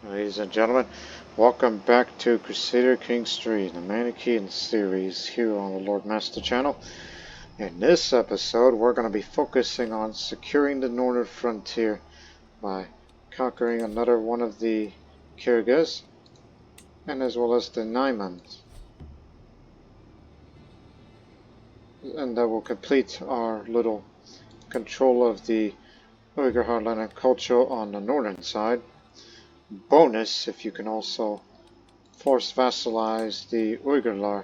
Ladies and gentlemen, welcome back to Crusader King's 3, the Manicheans series here on the Lord Master channel. In this episode, we're going to be focusing on securing the northern frontier by conquering another one of the Kyrgyz, and as well as the Naimans. And that will complete our little control of the Uyghur Khaganate and Qocho on the northern side. Bonus if you can also force vassalize the Uyghurlar,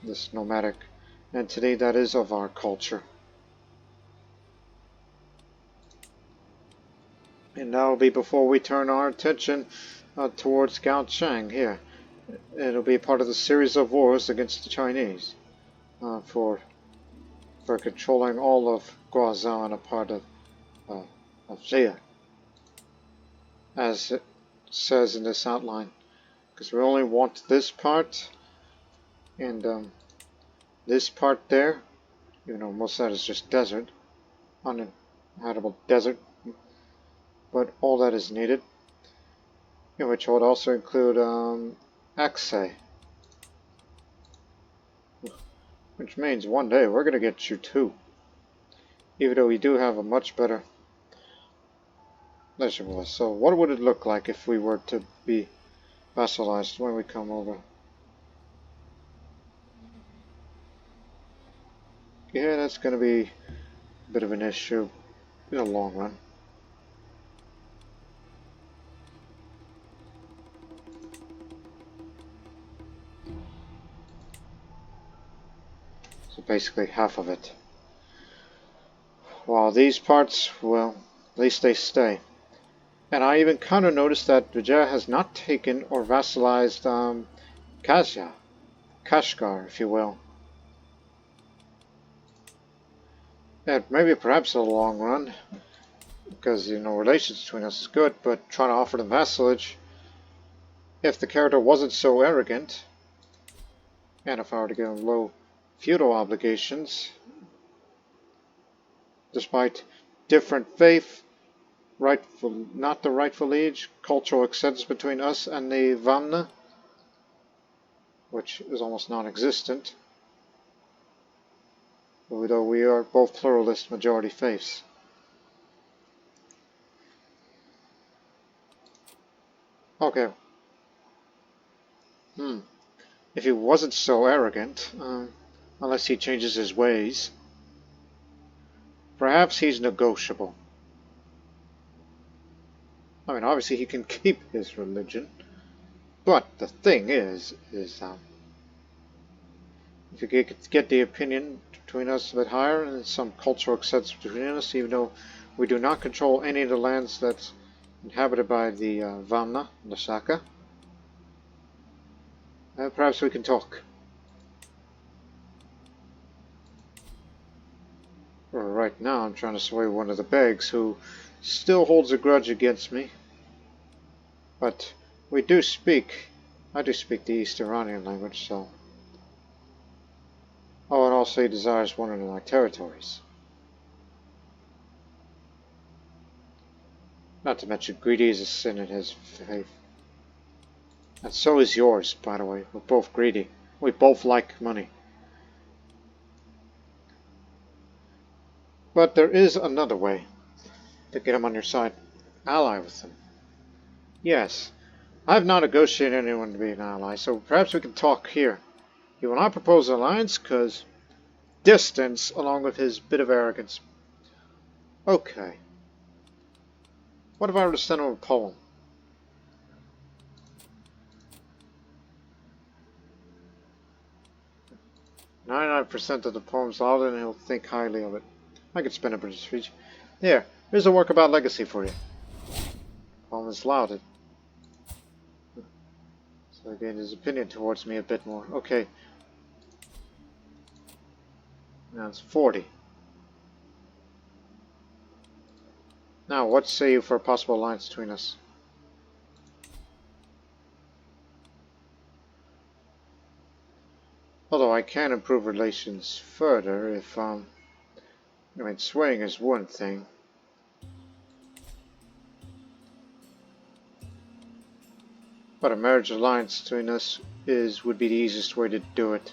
this nomadic entity that is of our culture. And that will be before we turn our attention towards Gaochang here. It'll be part of the series of wars against the Chinese for controlling all of Guazhou and a part of VIET, as it says in this outline, because we only want this part and this part there. You know, most of that is just desert, uninhabitable desert, but all that is needed, in which would also include Akse, which means one day we're going to get you too, even though we do have a much better leisure with us. So what would it look like if we were to be vassalized when we come over? Yeah, that's going to be a bit of an issue in the long run. So basically half of it. While these parts, well, at least they stay. And I even kind of noticed that Vijaya has not taken or vassalized Kashgar, if you will. And maybe perhaps in the long run, because, you know, relations between us is good, but trying to offer them vassalage, if the character wasn't so arrogant, and if I were to give him low feudal obligations, despite different faith, not the rightful liege, cultural acceptance between us and the Vamna, which is almost non-existent, although we are both pluralist majority faiths. Okay. If he wasn't so arrogant, unless he changes his ways, perhaps he's negotiable. I mean, obviously he can keep his religion, but the thing is if you get the opinion between us a bit higher and some cultural acceptance between us, even though we do not control any of the lands that's inhabited by the Vamna, the Saka, perhaps we can talk. Right now I'm trying to sway one of the Begs who still holds a grudge against me. But I do speak the East Iranian language, so... Oh, and also he desires one of my territories. Not to mention greedy is a sin in his faith. And so is yours, by the way. We're both greedy. We both like money. But there is another way to get him on your side. Ally with him. Yes, I have not negotiated anyone to be an ally, so perhaps we can talk here. He will not propose an alliance because distance, along with his bit of arrogance. Okay. What if I were to send him a poem? 99% of the poem's lauded and he'll think highly of it. I could spend a British speech. Here's a work about legacy for you. Poem is lauded. So I gained his opinion towards me a bit more. Okay. Now it's 40. Now, what say you for a possible alliance between us? Although I can improve relations further if, I mean, swaying is one thing. But a marriage alliance between us would be the easiest way to do it.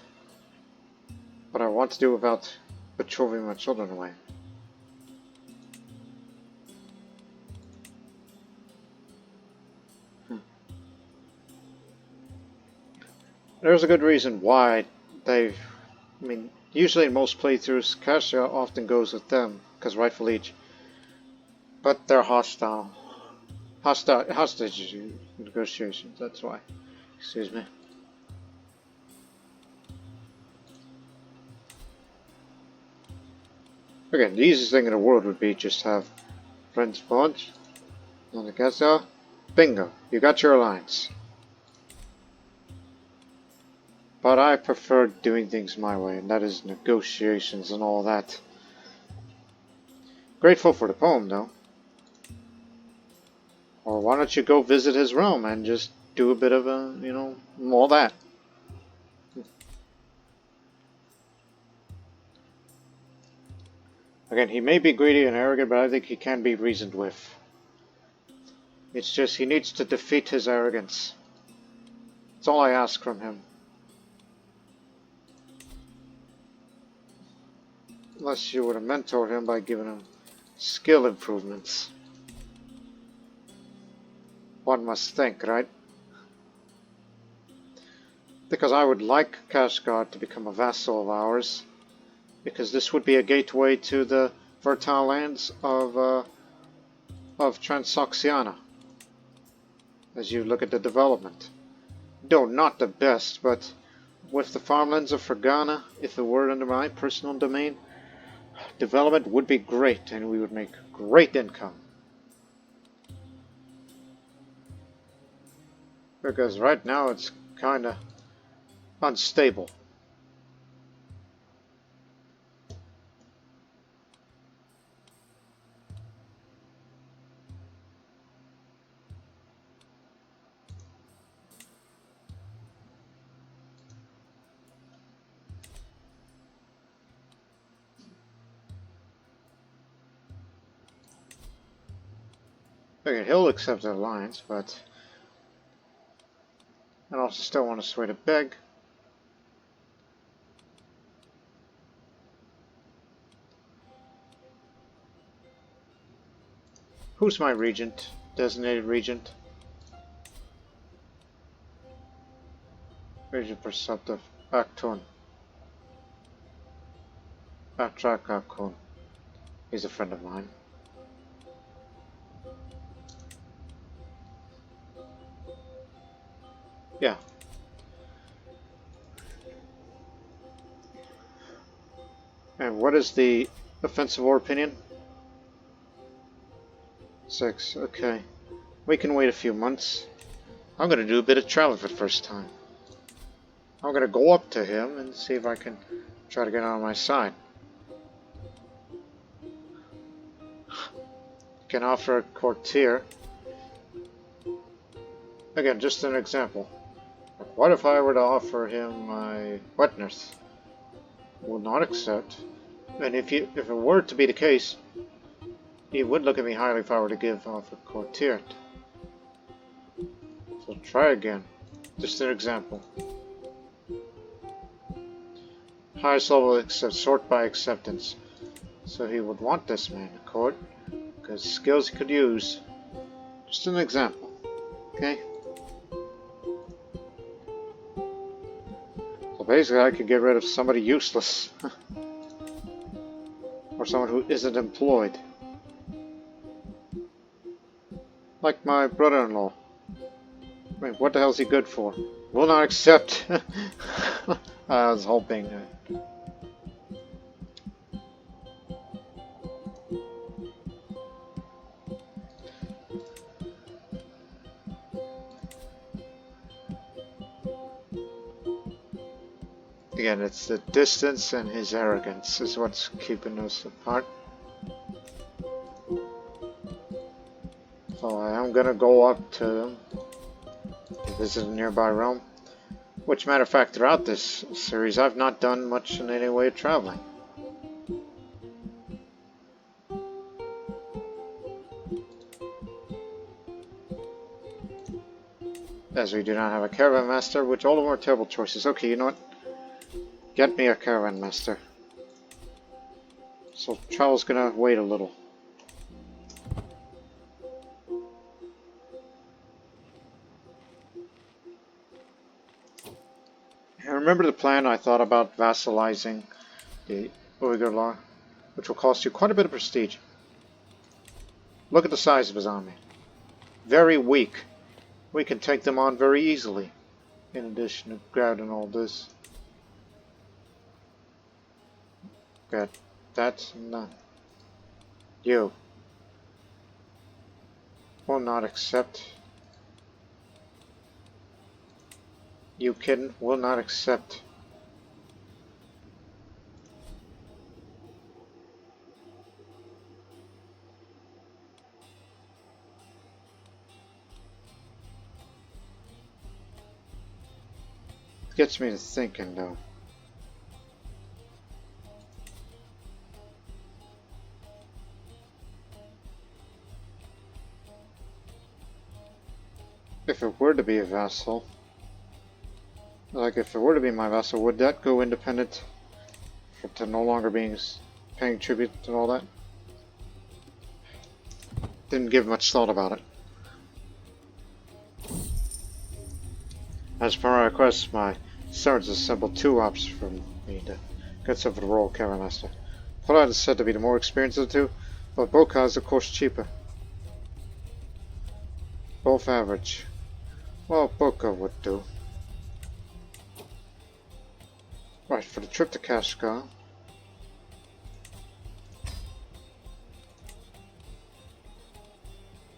But I want to do without betrothing my children away. There's a good reason why I mean, usually in most playthroughs, Cassia often goes with them, because rightfully, but they're hostile. Hostage negotiations, that's why. Excuse me. Again, the easiest thing in the world would be just have friends punch, and Cassia, bingo, you got your alliance. But I prefer doing things my way, and that is negotiations and all that. Grateful for the poem, though. Or why don't you go visit his realm and just do a bit of a, you know, all that. Again, he may be greedy and arrogant, but I think he can be reasoned with. It's just he needs to defeat his arrogance. That's all I ask from him. Unless you would have mentored him by giving him skill improvements. One must think, right? Because I would like Kashgar to become a vassal of ours, because this would be a gateway to the fertile lands of Transoxiana. As you look at the development. Though not the best, but with the farmlands of Fergana, if it were under my personal domain, development would be great, and we would make great income. Because right now it's kinda unstable. Okay, he'll accept the alliance, but I also still want to sway to beg. Who's my regent? Designated regent? Regent Perceptive. Acton. Backtrack Acton. He's a friend of mine. Yeah. And what is the offensive war opinion? 6. Okay. We can wait a few months. I'm going to do a bit of traveling for the first time. I'm going to go up to him and see if I can try to get on my side. Can offer a courtier. Again, just an example. What if I were to offer him my wet nurse? Would not accept. And if it were to be the case, he would look at me highly if I were to give off a courtier. So try again. Just an example. Highest level accept, sort by acceptance. So he would want this man to court, because skills he could use. Just an example. Okay? So basically I could get rid of somebody useless. Or someone who isn't employed. Like my brother-in-law. I mean, what the hell is he good for? Will not accept. I was hoping. Again, it's the distance and his arrogance is what's keeping us apart. So I am gonna go up to them, visit a nearby realm. Which, matter of fact, throughout this series, I've not done much in any way of traveling. As we do not have a caravan master, which all of our terrible choices. Okay, you know what? Get me a caravan master. So travel's gonna wait a little. And remember the plan I thought about vassalizing the Uyghur law, which will cost you quite a bit of prestige. Look at the size of his army. Very weak. We can take them on very easily. In addition to grabbing all this. Good. That's none. You will not accept. You kidding? Will not accept. Gets me to thinking though. If it were to be a vassal, like if it were to be my vassal, would that go independent to no longer being paying tribute and all that? Didn't give much thought about it. As per my request, my servants assembled 2 ops from me to get some for the Royal Caravan Master. Polad is said to be the more experienced of the 2, but Boka is of course cheaper. Both average. Well, Boka would do. Right, for the trip to Kashgar.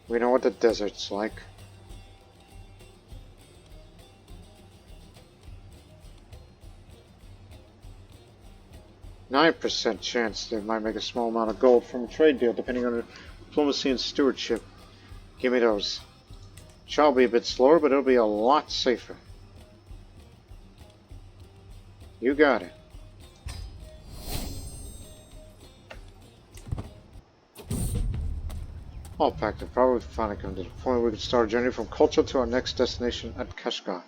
We know what the desert's like. %9 chance they might make a small amount of gold from a trade deal, depending on their diplomacy and stewardship. Give me those. Shall be a bit slower, but it'll be a lot safer. You got it. All packed and probably finally come to the point where we can start a journey from Qocho to our next destination at Kashgar.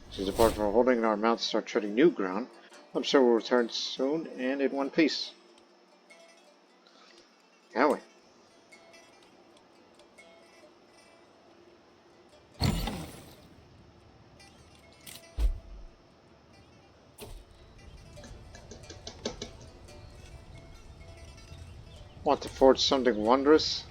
As we depart from holding our mounts, start treading new ground. I'm sure we'll return soon and in one piece. Can we? Want to forge something wondrous?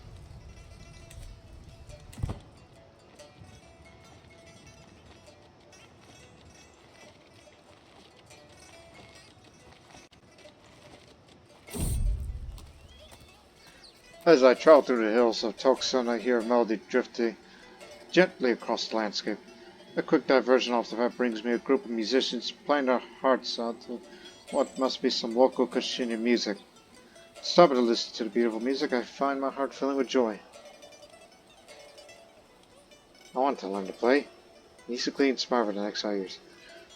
As I travel through the hills of Toksun, I hear a melody drifting gently across the landscape. A quick diversion off the map brings me a group of musicians playing their hearts out to what must be some local Kashini music. Stopping to listen to the beautiful music, I find my heart filling with joy. I want to learn to play. Musically inspired for the next 5 years.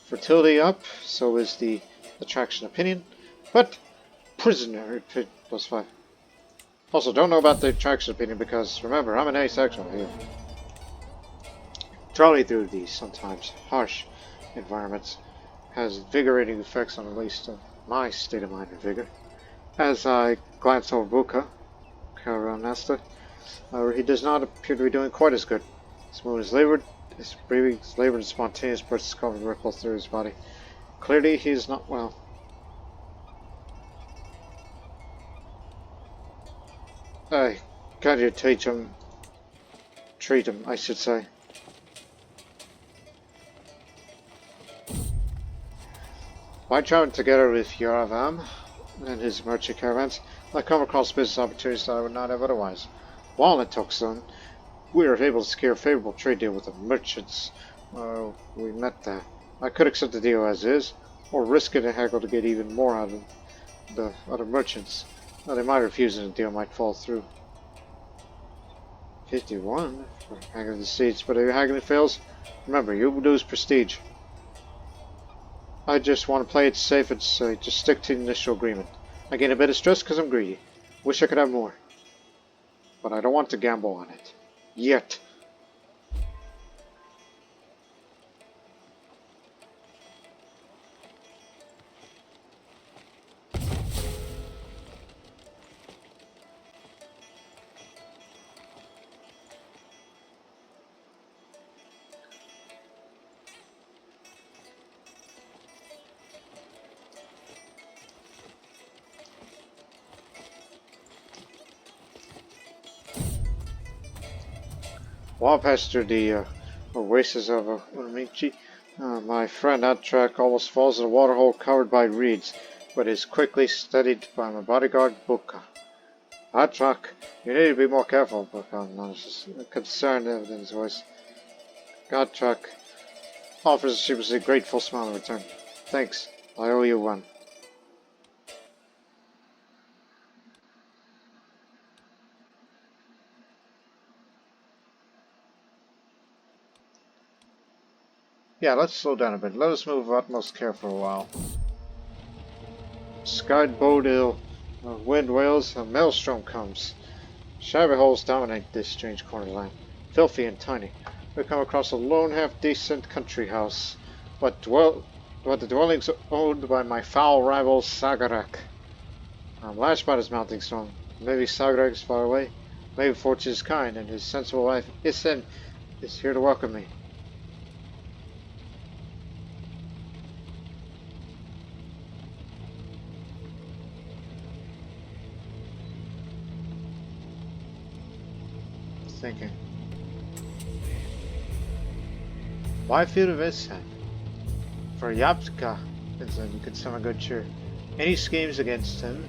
Fertility up, so is the attraction opinion, but prisoner +5. Also, don't know about the attraction opinion because, remember, I'm an asexual here. Traveling through these sometimes harsh environments has invigorating effects on at least my state of mind and vigor. As I glance over Buka, Caravan Master, he does not appear to be doing quite as good. His mood is labored, his breathing is labored and spontaneous, bursts covered ripples through his body. Clearly, he is not well. I gotta treat him, I should say. By traveling together with Yaravam and his merchant caravans, I come across business opportunities that I would not have otherwise. While in Toksun, we were able to secure a favorable trade deal with the merchants. We met there. I could accept the deal as is, or risk it and haggle to get even more out of the other merchants. Now, they might refuse and the deal might fall through. 51 for haggling the seats, but if haggling fails, remember, you lose prestige. I just want to play it safe and just stick to the initial agreement. I gain a bit of stress because I'm greedy. Wish I could have more. But I don't want to gamble on it. Yet. While past through the oasis of Urmichi, my friend Atrak almost falls in a waterhole covered by reeds, but is quickly steadied by my bodyguard Buka. Atrak, you need to be more careful, Buka announces, concerned in his voice. Atrak offers a sheepishly grateful smile in return. Thanks, I owe you one. Yeah, let's slow down a bit. Let us move with utmost care for a while. Skied Bodil, wind wails, a maelstrom comes. Shabby holes dominate this strange corner land, filthy and tiny. We come across a lone, half-decent country house, but the dwelling's owned by my foul rival Sagarak. I'm lashed by this mounting storm. Maybe Sagarak is far away, maybe fortune is kind, and his sensible wife Isen is here to welcome me. Thinking. Why feel of Isen? For Yapka, you can summon good cheer. Any schemes against him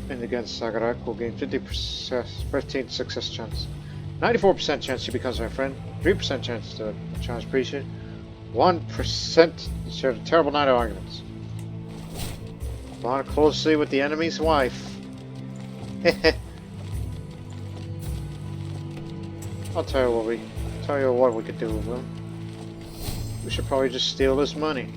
and against Sagarak will gain 15 success chance. 94% chance he becomes my friend, 3% chance to challenge appreciate, 1% to share a terrible night of arguments. Bond closely with the enemy's wife. I'll tell you what we could do with him. We should probably just steal this money.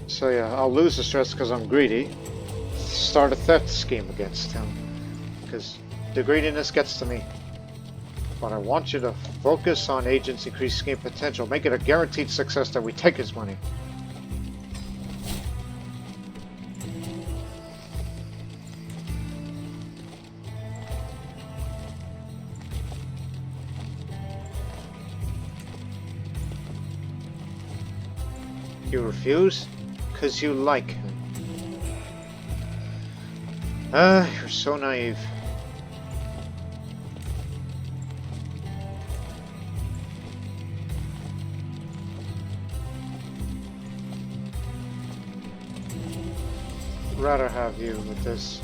So yeah, I'll lose the stress because I'm greedy. Start a theft scheme against him, because the greediness gets to me. But I want you to focus on agents' increased scheme potential. Make it a guaranteed success that we take his money. You refuse? 'Cause you like him. You're so naive. Rather have you with this.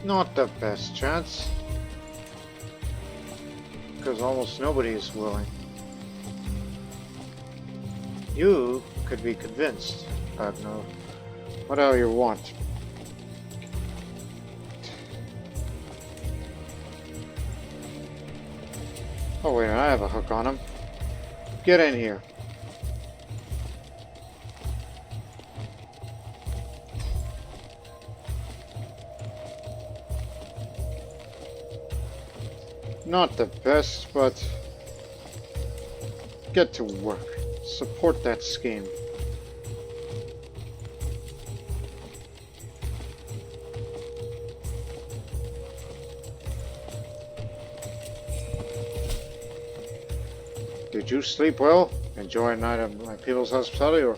Not the best chance, because almost nobody is willing. You could be convinced, Agno. Whatever you want. Oh wait, I have a hook on him. Get in here. Not the best, but get to work. Support that scheme. Did you sleep well? Enjoy a night of my people's hospitality, or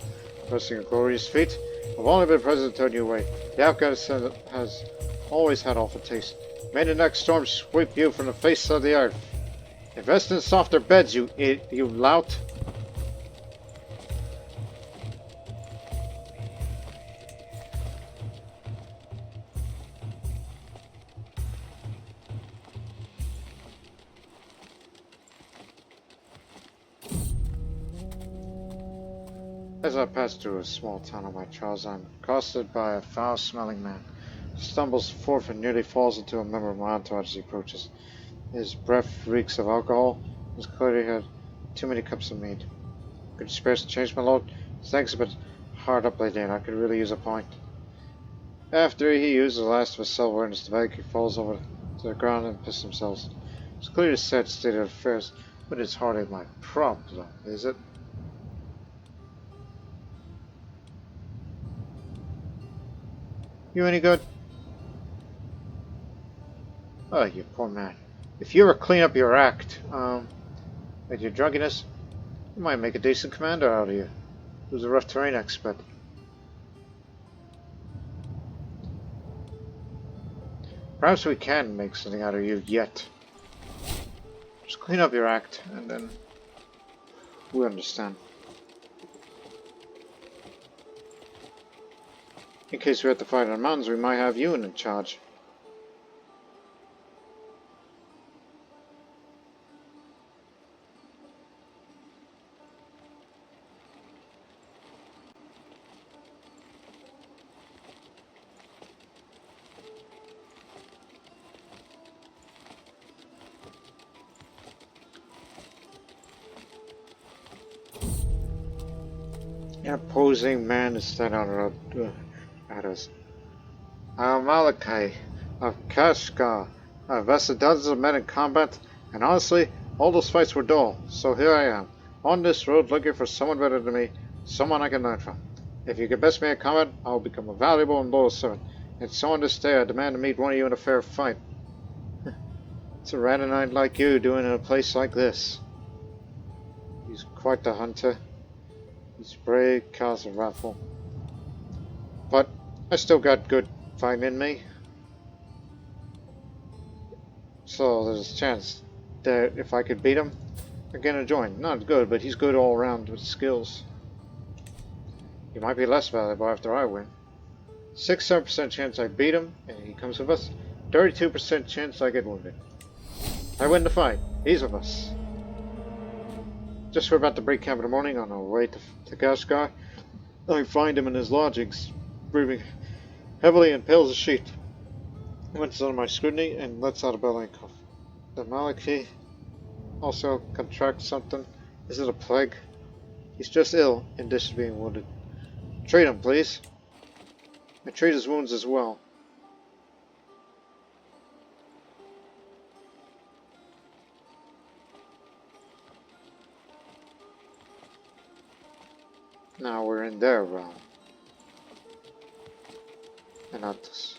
resting your glorious feet? I've only been present to turn you away. The Afghanistan has always had awful taste. May the next storm sweep you from the face of the earth. Invest in softer beds, you lout. As I pass through a small town on my travels, I'm accosted by a foul-smelling man. He stumbles forth and nearly falls into a member of my entourage as he approaches. His breath reeks of alcohol. He's clearly had too many cups of mead. Could you spare some change, my lord? Thanks, but hard up lately, and I could really use a pint. After he uses the last of his silver in his bag, he falls over to the ground and pisses himself. It's clearly a sad state of affairs, but it's hardly my problem, is it? You any good? Oh, you poor man. If you ever clean up your act, with your drunkenness, you might make a decent commander out of you. Who's a rough terrain expert. Perhaps we can make something out of you yet. Just clean up your act, and then we understand. In case we have to fight in the mountains, we might have you in charge. An opposing man is set out at us. Malachi of Kashgar. I've vested dozens of men in combat, and honestly, all those fights were dull. So here I am, on this road looking for someone better than me, someone I can learn from. If you can best me in combat, I will become a valuable and loyal servant. And so on this day, I demand to meet one of you in a fair fight. It's a Radonite like you doing in a place like this. He's quite the hunter. He's brave, cast and wrathful. But I still got good fighting in me. So there's a chance that if I could beat him, I'm gonna join. Not good, but he's good all around with skills. He might be less valuable after I win. 6-7% chance I beat him and he comes with us. 32% chance I get wounded. I win the fight. He's with us. Just we're about to break camp in the morning on our way to Kashgar. I find him in his lodgings, breathing heavily and pale as a sheet. He went under my scrutiny and lets out a bellowing cough. The Malachi also contracts something. Is it a plague? He's just ill in addition to being wounded. Treat him, please. And treat his wounds as well. Now we're in their realm. And not this.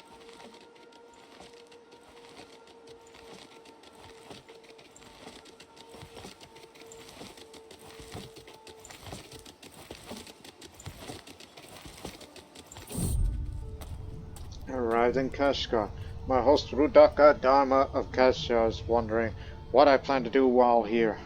Arrived in Kashgar. My host Rudaka Dharma of Kashgar is wondering what I plan to do while here.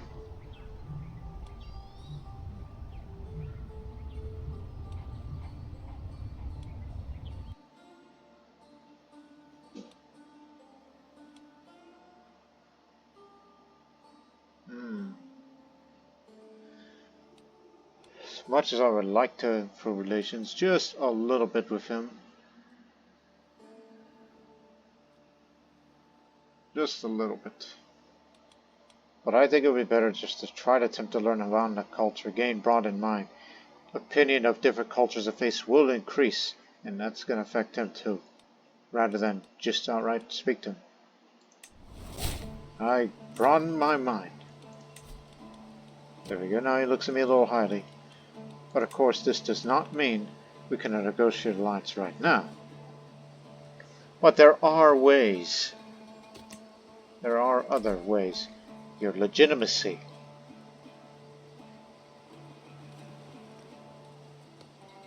As much as I would like to improve relations just a little bit with him. Just a little bit. But I think it would be better just to try to attempt to learn around the culture, gain broad in mind. Opinion of different cultures of face will increase, and that's going to affect him too, rather than just outright speak to him. I broaden my mind. There we go, now he looks at me a little highly. But of course this does not mean we can negotiate an alliance right now. But there are ways. There are other ways. Your legitimacy.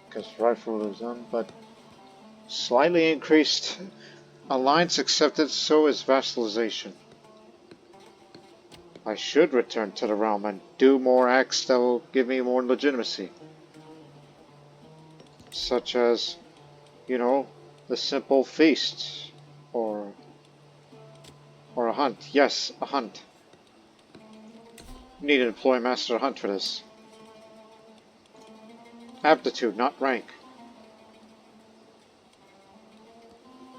Because rightful is on, but slightly increased alliance accepted, so is vassalization. I should return to the realm and do more acts that will give me more legitimacy. Such as, you know, the simple feast, or a hunt. Yes, a hunt. You need to employ a master hunt for this. Aptitude, not rank.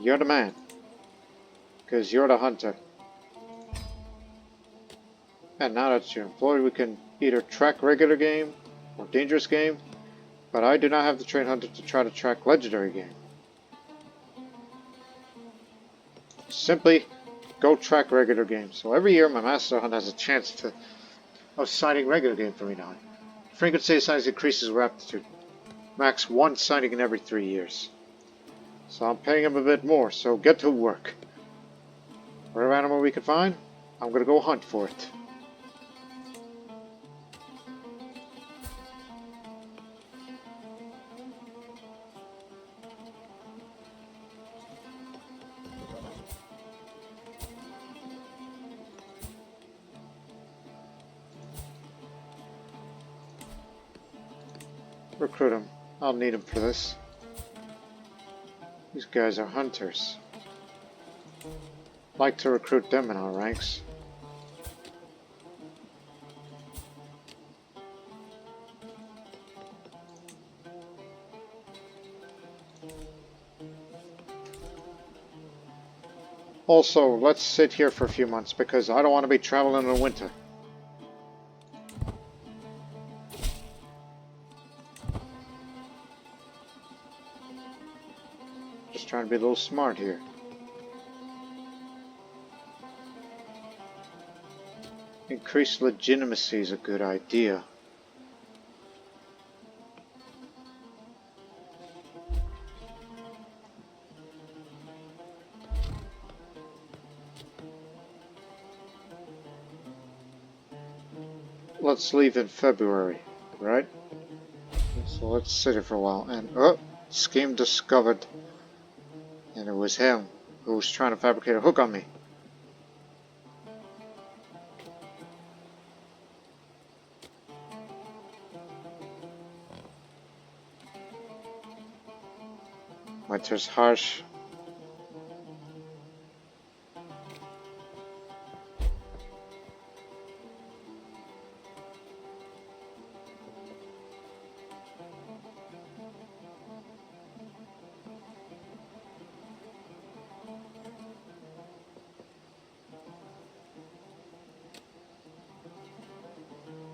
You're the man. Because you're the hunter. And now that you're employed, we can either track regular game or dangerous game. But I do not have the trained hunter to try to track legendary game. Simply go track regular game. So every year my master hunt has a chance of signing regular game for me now. Frequency of signs increases with aptitude. Max 1 signing in every 3 years. So I'm paying him a bit more, so get to work. Whatever animal we can find, I'm gonna go hunt for it. Recruit him. I'll need him for this. These guys are hunters. Like to recruit them in our ranks. Also, let's sit here for a few months because I don't want to be traveling in the winter. Just trying to be a little smart here. Increased legitimacy is a good idea. Let's leave in February, right? So let's sit here for a while. And, oh, scheme discovered. And it was him who was trying to fabricate a hook on me. Winter's harsh.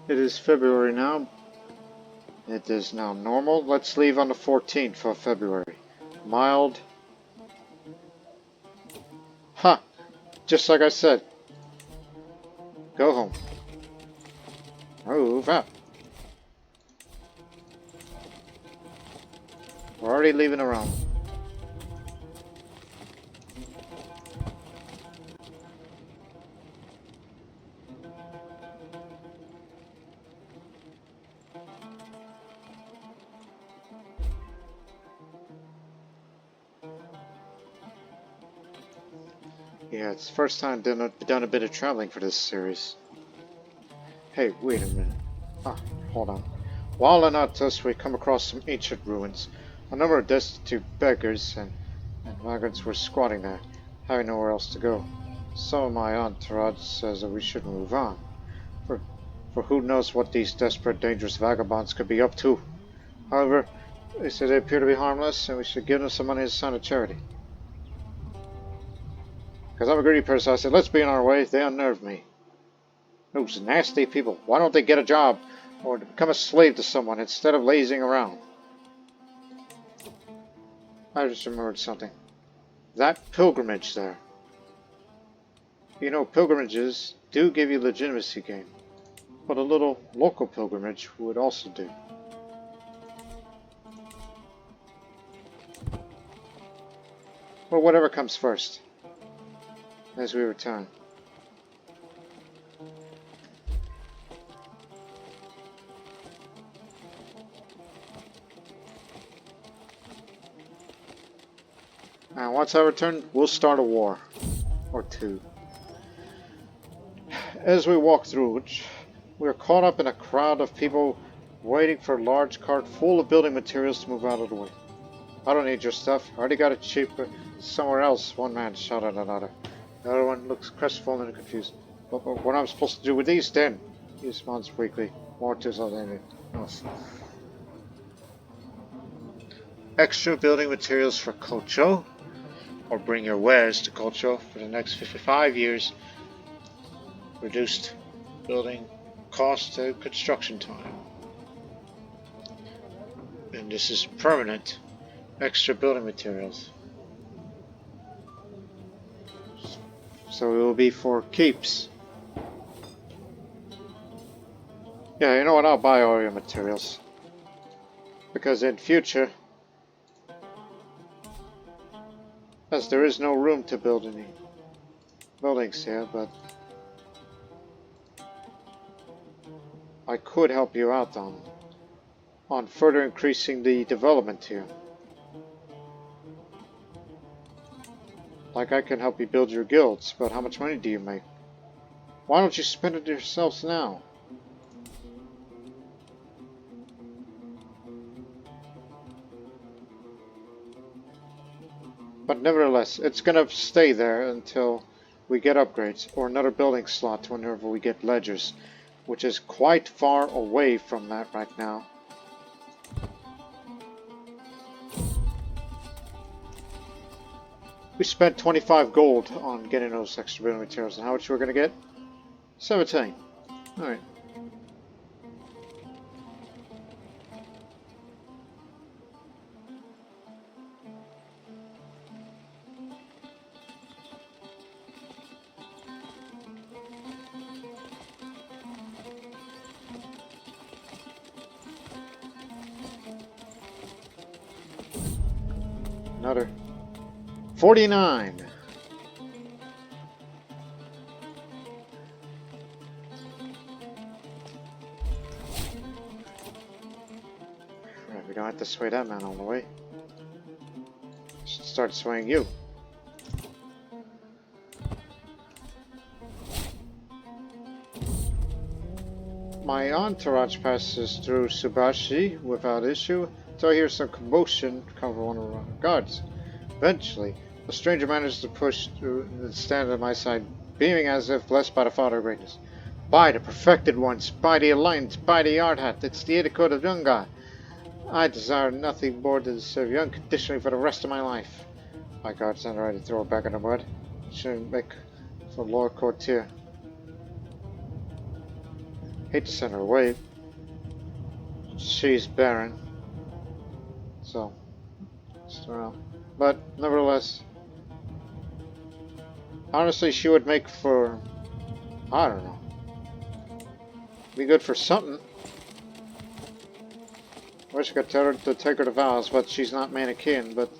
It is February now. It is now normal. Let's leave on the 14th of February. Mild. Ha! Just like I said. Go home. Move out. We're already leaving around. Yeah, it's the first time I've done a bit of traveling for this series. Hey, wait a minute. Ah, hold on. While in Atlas, we come across some ancient ruins. A number of destitute beggars and migrants were squatting there, having nowhere else to go. Some of my entourage says that we should move on. For who knows what these desperate, dangerous vagabonds could be up to. However, they say they appear to be harmless, and we should give them some money as a sign of charity. Because I'm a greedy person, I said, let's be on our way. They unnerve me. Those nasty people. Why don't they get a job or become a slave to someone instead of lazing around? I just remembered something. That pilgrimage there. You know, pilgrimages do give you legitimacy gain, but a little local pilgrimage would also do. Well, whatever comes first. As we return. And once I return, we'll start a war. Or two. As we walk through, we are caught up in a crowd of people waiting for a large cart full of building materials to move out of the way. I don't need your stuff. I already got it cheaper somewhere else, one man shouted at another. The other one looks crestfallen and confused. But what am I supposed to do with these then? He responds weakly. More to anything else. Extra building materials for Qocho, or bring your wares to Qocho for the next 55 years. Reduced building cost and construction time. And this is permanent. Extra building materials. So it will be for keeps. Yeah, you know what? I'll buy all your materials. Because in future, As there is no room to build any buildings here, but I could help you out on further increasing the development here. Like I can help you build your guilds, but how much money do you make? Why don't you spend it yourselves now? But nevertheless, it's gonna stay there until we get upgrades or another building slot whenever we get ledgers, which is quite far away from that right now. We spent 25 gold on getting those extra building materials, and how much we're gonna get? 17. Alright. Another 49. Right, we don't have to sway that man all the way. Should start swaying you. My entourage passes through Subashi without issue, until I hear some commotion cover one of our guards. Eventually, a stranger manages to push through and stand at my side, beaming as if blessed by the Father of Greatness. By the perfected ones, by the Alliance, by the Art Hat, it's the Idiqut of Yunga. I desire nothing more than to serve you unconditionally for the rest of my life. My guards stand ready to throw her back in the mud. Shouldn't make for Lord Courtier. Hate to send her away. She's barren. So, just around. But nevertheless, honestly, she would make for, I don't know, be good for something. Wish I could tell her to take her to vows, but she's not Manichean. But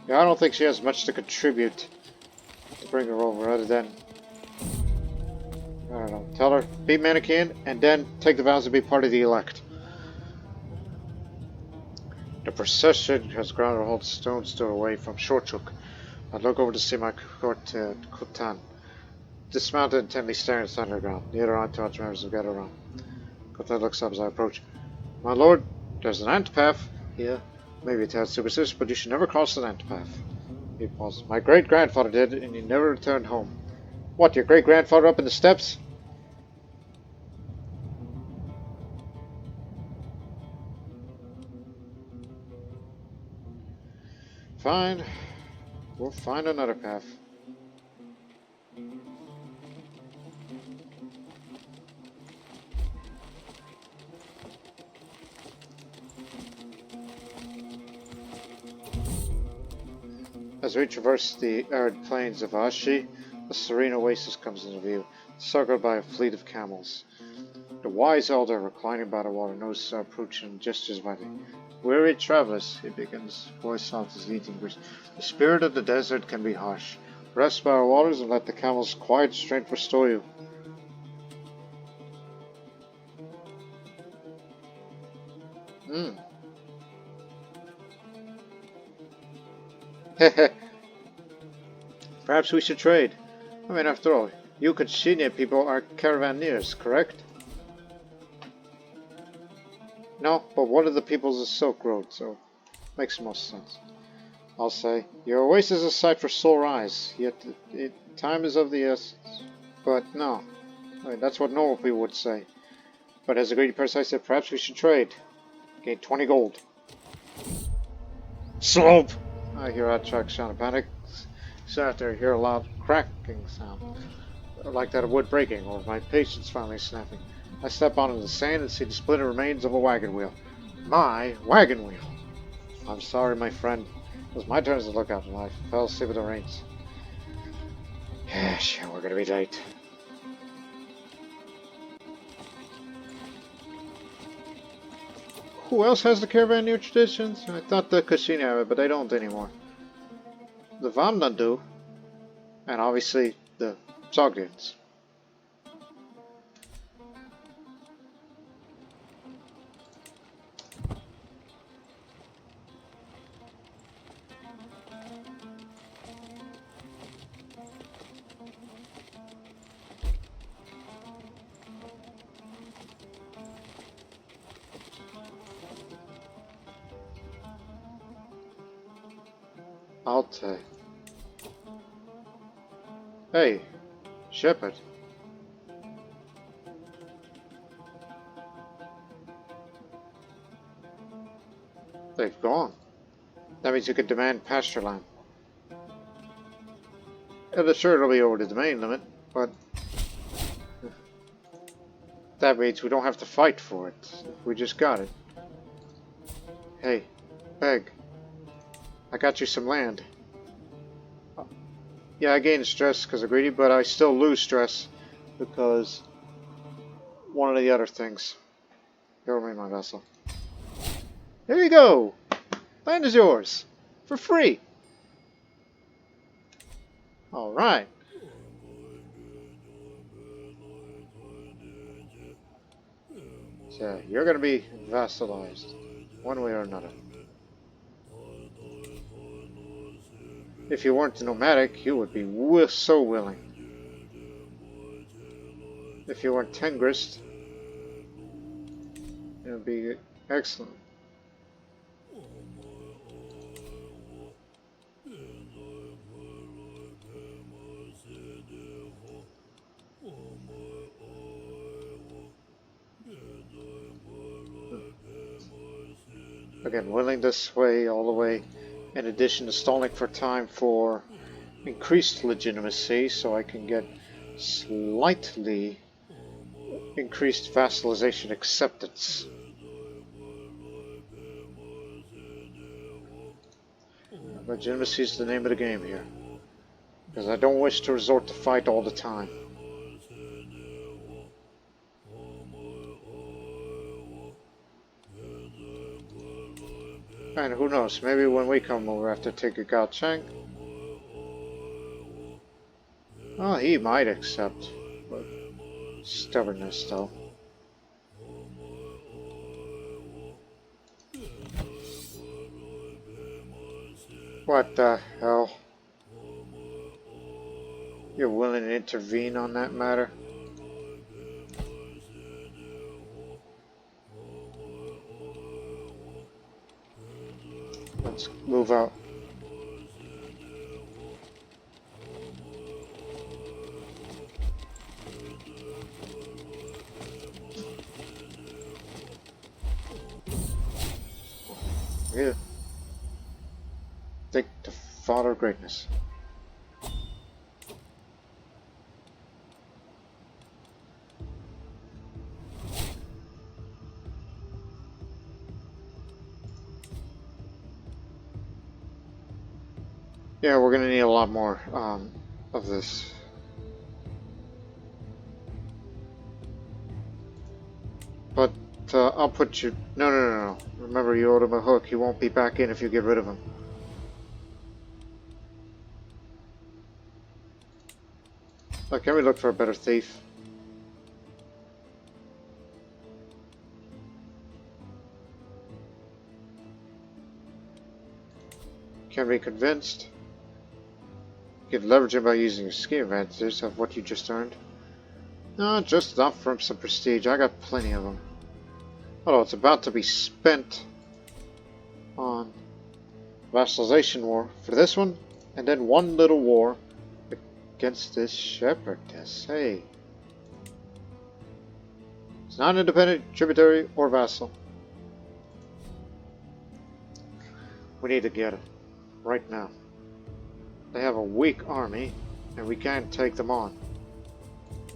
yeah, I don't think she has much to contribute to bring her over, other than, I don't know, tell her be Manichean and then take the vows to be part of the elect. The procession has ground to hold stones throw away from Shortchuk. I look over to see my court Kutan, dismounted and intently staring at the underground. The other entourage members have gathered around. Kutan looks up as I approach. My lord, there's an antpath here. Maybe a tad superstitious, but you should never cross an antpath. He paused. My great-grandfather did, and he never returned home. What, your great-grandfather up in the steppes? Fine. We'll find another path. As we traverse the arid plains of Ashi, a serene oasis comes into view, circled by a fleet of camels. The wise elder, reclining by the water, notices our approach and gestures by me. Weary travelers, he begins, voice soft as eating English. The spirit of the desert can be harsh. Rest by our waters and let the camel's quiet strength restore you. Perhaps we should trade. I mean, after all, you Kachina people are caravaneers, correct? No, but one of the peoples is Silk Road, so makes most sense. I'll say, your oasis is a sight for sore eyes, yet time is of the essence. But no, I mean, that's what normal people would say. But as a greedy person, I said, perhaps we should trade. Gain 20 gold. Slope! I hear a track sound of panic. So after I hear a loud cracking sound, like that of wood breaking, or my patience finally snapping. I step onto the sand and see the splintered remains of a wagon wheel. My wagon wheel! I'm sorry, my friend. It was my turn to look out in life. I fell asleep with the reins. Yes, we're gonna be late. Who else has the caravan near traditions? I thought the Kushina had it, but they don't anymore. The Vamna do. And obviously the Sogdians. Alte. Hey, Shepherd. They've gone. That means you could demand pasture land. Sure, it'll be over the domain limit, but that means we don't have to fight for it. We just got it. Hey, Beg. I got you some land. Yeah, I gained stress because of greedy, but I still lose stress because one of the other things. Here, remain my vessel. There you go! Land is yours! For free! Alright. So, you're gonna be vassalized. One way or another. If you weren't nomadic, you would be so willing. If you weren't Tengrist, it would be excellent. Again, willing to sway all the way, in addition to stalling for time for increased legitimacy, so I can get slightly increased vassalization acceptance. Legitimacy is the name of the game here, because I don't wish to resort to fight all the time. And who knows, maybe when we come over after take a Gaochang, oh, he might accept, but stubbornness though. What the hell? You're willing to intervene on that matter? Let's move out. Yeah. Take the father of greatness. Yeah, we're gonna need a lot more of this. But I'll put you. No. Remember, you owed him a hook. He won't be back in if you get rid of him. Can we look for a better thief? Can be convinced. You can leverage him by using your skill advantages of what you just earned. No, just enough from some prestige. I got plenty of them. Although it's about to be spent on vassalization war for this one, and then one little war against this shepherdess. Hey. It's not an independent, tributary, or vassal. We need to get it. Right now. They have a weak army, and we can't take them on.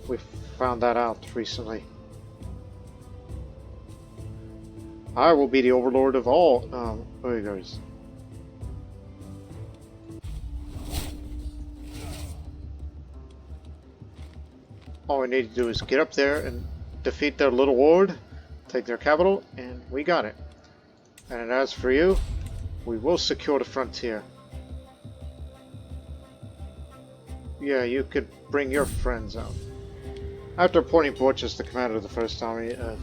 We found that out recently. I will be the overlord of all Uyghurs. All we need to do is get up there and defeat their little ward, take their capital, and we got it. And as for you, we will secure the frontier. Yeah, you could bring your friends out. After appointing Borch as the commander of the First Army of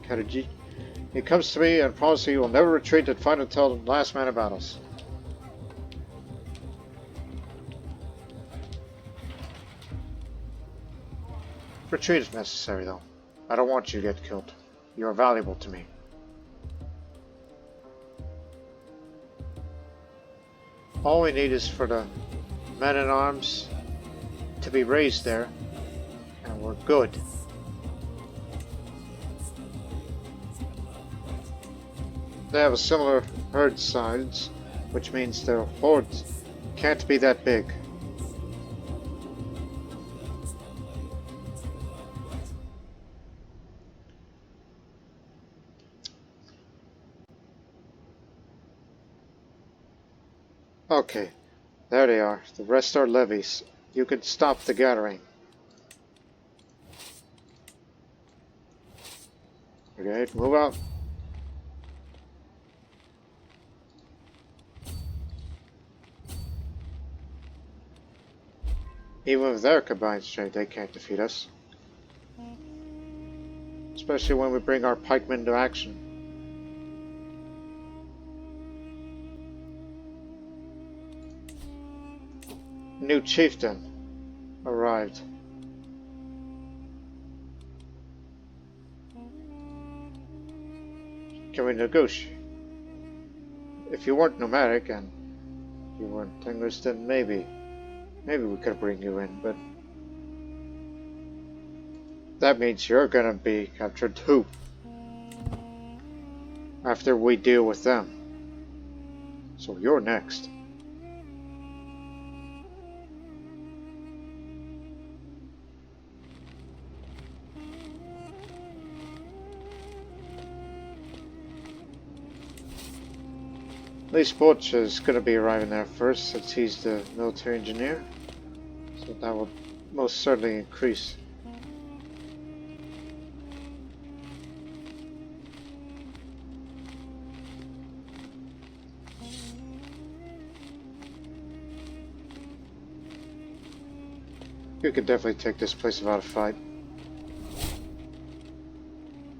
Karaji, he comes to me and promises he will never retreat and fight until the last man about us. Retreat if necessary, though. I don't want you to get killed. You are valuable to me. All we need is for the men-at-arms to be raised there, and we're good. They have a similar herd size, which means their hordes can't be that big. Okay, there they are. The rest are levies. You can stop the gathering. Okay, move out. Even with their combined strength, they can't defeat us. Especially when we bring our pikemen to action. New chieftain arrived. Can we negotiate? If you weren't nomadic and you weren't English, then maybe we could bring you in, but that means you're gonna be captured too. After we deal with them. So you're next. At least Borch is going to be arriving there first, since he's the military engineer. So that will most certainly increase. You could definitely take this place without a fight.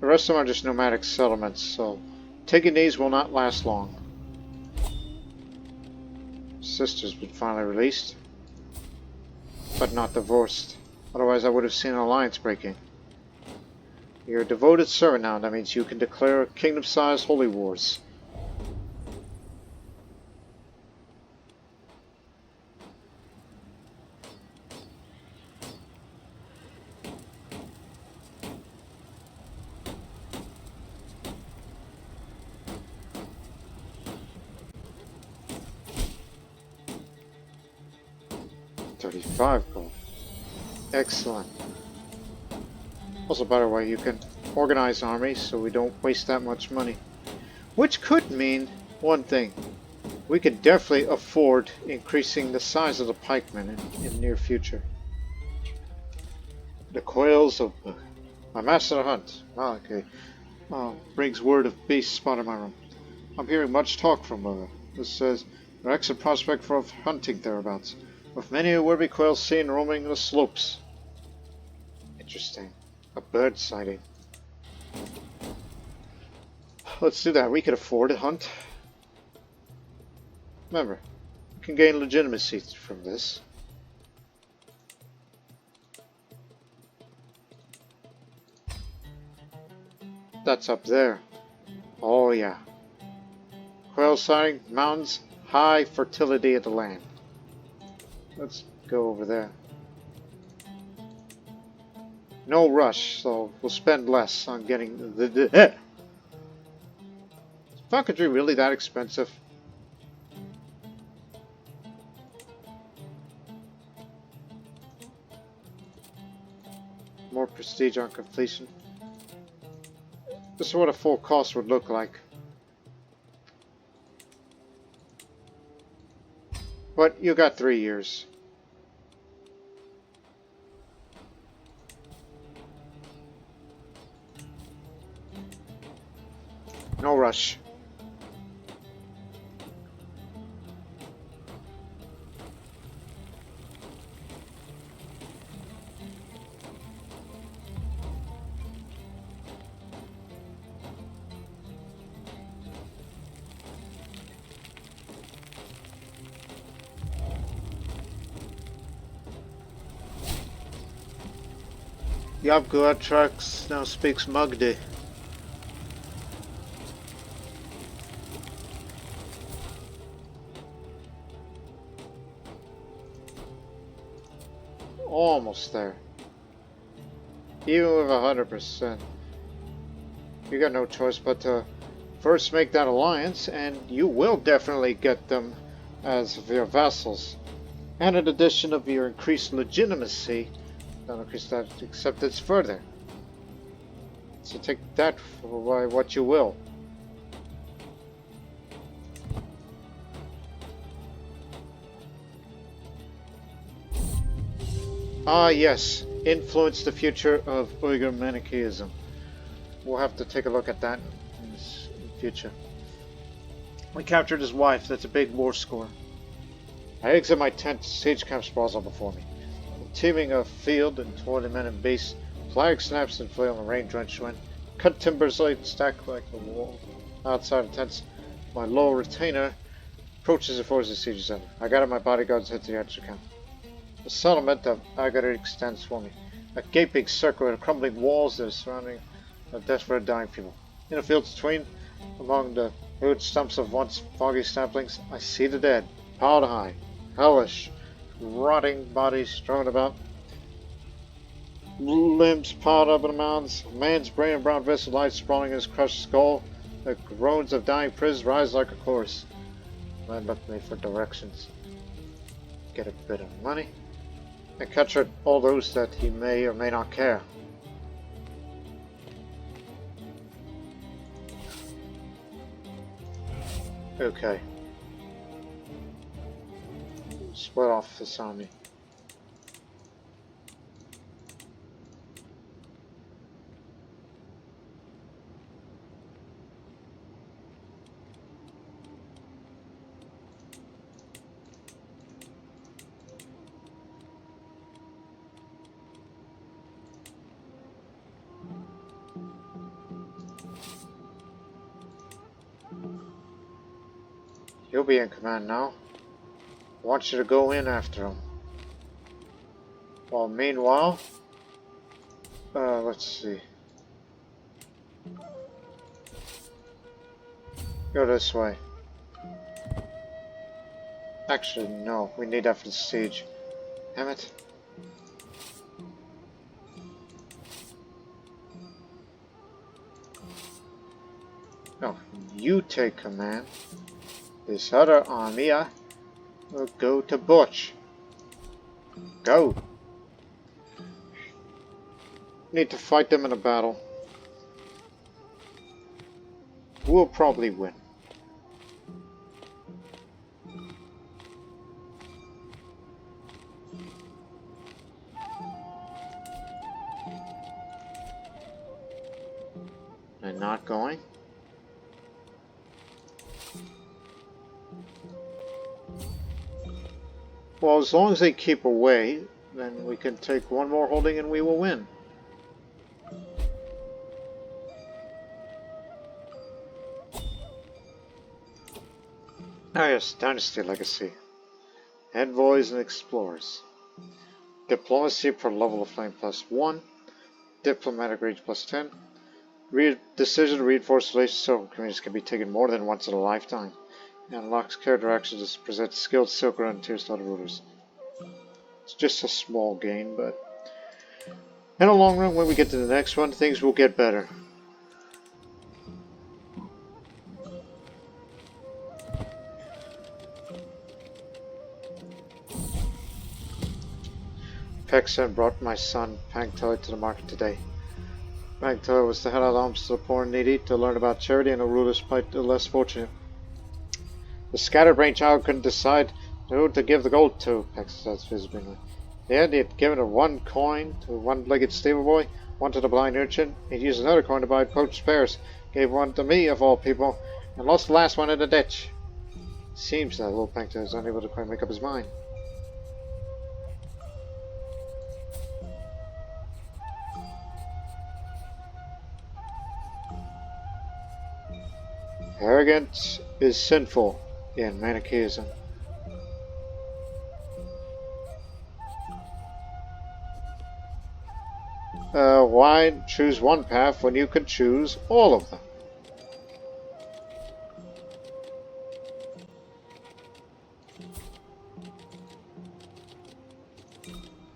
The rest of them are just nomadic settlements, so taking these will not last long. Sister's been finally released, but not divorced. Otherwise I would have seen an alliance breaking. You're a devoted servant now. That means you can declare kingdom-sized holy wars. $35 gold. Excellent. Also, by the way, you can organize armies so we don't waste that much money. Which could mean one thing. We could definitely afford increasing the size of the pikemen in the near future. The quails of my master of the hunt, Malachi, brings word of beasts spotted in my room. I'm hearing much talk from this says an excellent prospect for hunting thereabouts, with many would-be quails seen roaming the slopes. Interesting. A bird sighting. Let's do that. We could afford a hunt. Remember, we can gain legitimacy from this. That's up there. Oh yeah. Quail sighting, mountains, high fertility of the land. Let's go over there. No rush, so we'll spend less on getting the Is falconry really that expensive? More prestige on completion. This is what a full cost would look like. But you got 3 years. No rush. Yabguatrax now speaks Mugdi. Almost there. Even with 100%. You got no choice but to first make that alliance, and you will definitely get them as your vassals. And in addition of your increased legitimacy, they'll increase that acceptance further. So take that for what you will. Ah yes, influence the future of Uyghur Manichaeism. We'll have to take a look at that in the future. We captured his wife. That's a big war score. I exit my tent. Siege camp sprawls up before me. Teeming of field and 20 men and beasts. Flag snaps and flail in the rain-drenched wind. Cut timbers laid and stacked like the wall outside the tents. My low retainer approaches the forces of the siege center. I gather my bodyguards head to the extra camp. The settlement of Agari extends for me. A gaping circle with crumbling walls that are surrounding a desperate dying people. In the fields between, among the rude stumps of once foggy saplings, I see the dead, piled high, hellish, rotting bodies strewn about, limbs piled up in mounds. A man's brain and brown vessel lies sprawling in his crushed skull. The groans of dying prisoners rise like a chorus. Man looked me for directions. Get a bit of money, and capture all those that he may or may not care. Okay. Split off this army. You'll be in command now. I want you to go in after him. Well, meanwhile, let's see. Go this way. Actually, no. We need that for the siege. Damn it. No, you take command. This other army will go to Butch. Go. Need to fight them in a battle. We'll probably win. They're not going. Well, as long as they keep away, then we can take one more holding and we will win. Ah yes, Dynasty Legacy. Envoys and Explorers. Diplomacy per level of flame +1. Diplomatic reach +10. Decision to reinforce relations with silk communities can be taken more than once in a lifetime. And unlocks character actions to present skilled silk run tier slot rulers. It's just a small gain, but in the long run, when we get to the next one, things will get better. Peksen brought my son Pangtele to the market today. Pangtele was to hand out alms to the poor and needy, to learn about charity and the rulers fight the less fortunate. The scatterbrained child couldn't decide who to give the gold to, Peksen says visibly. He had given her one coin to a one-legged stable boy, one to the blind urchin. He'd used another coin to buy poached pears, gave one to me, of all people, and lost the last one in the ditch. Seems that little Pangtele is unable to quite make up his mind. Arrogance is sinful in Manichaeism. Why choose one path when you could choose all of them?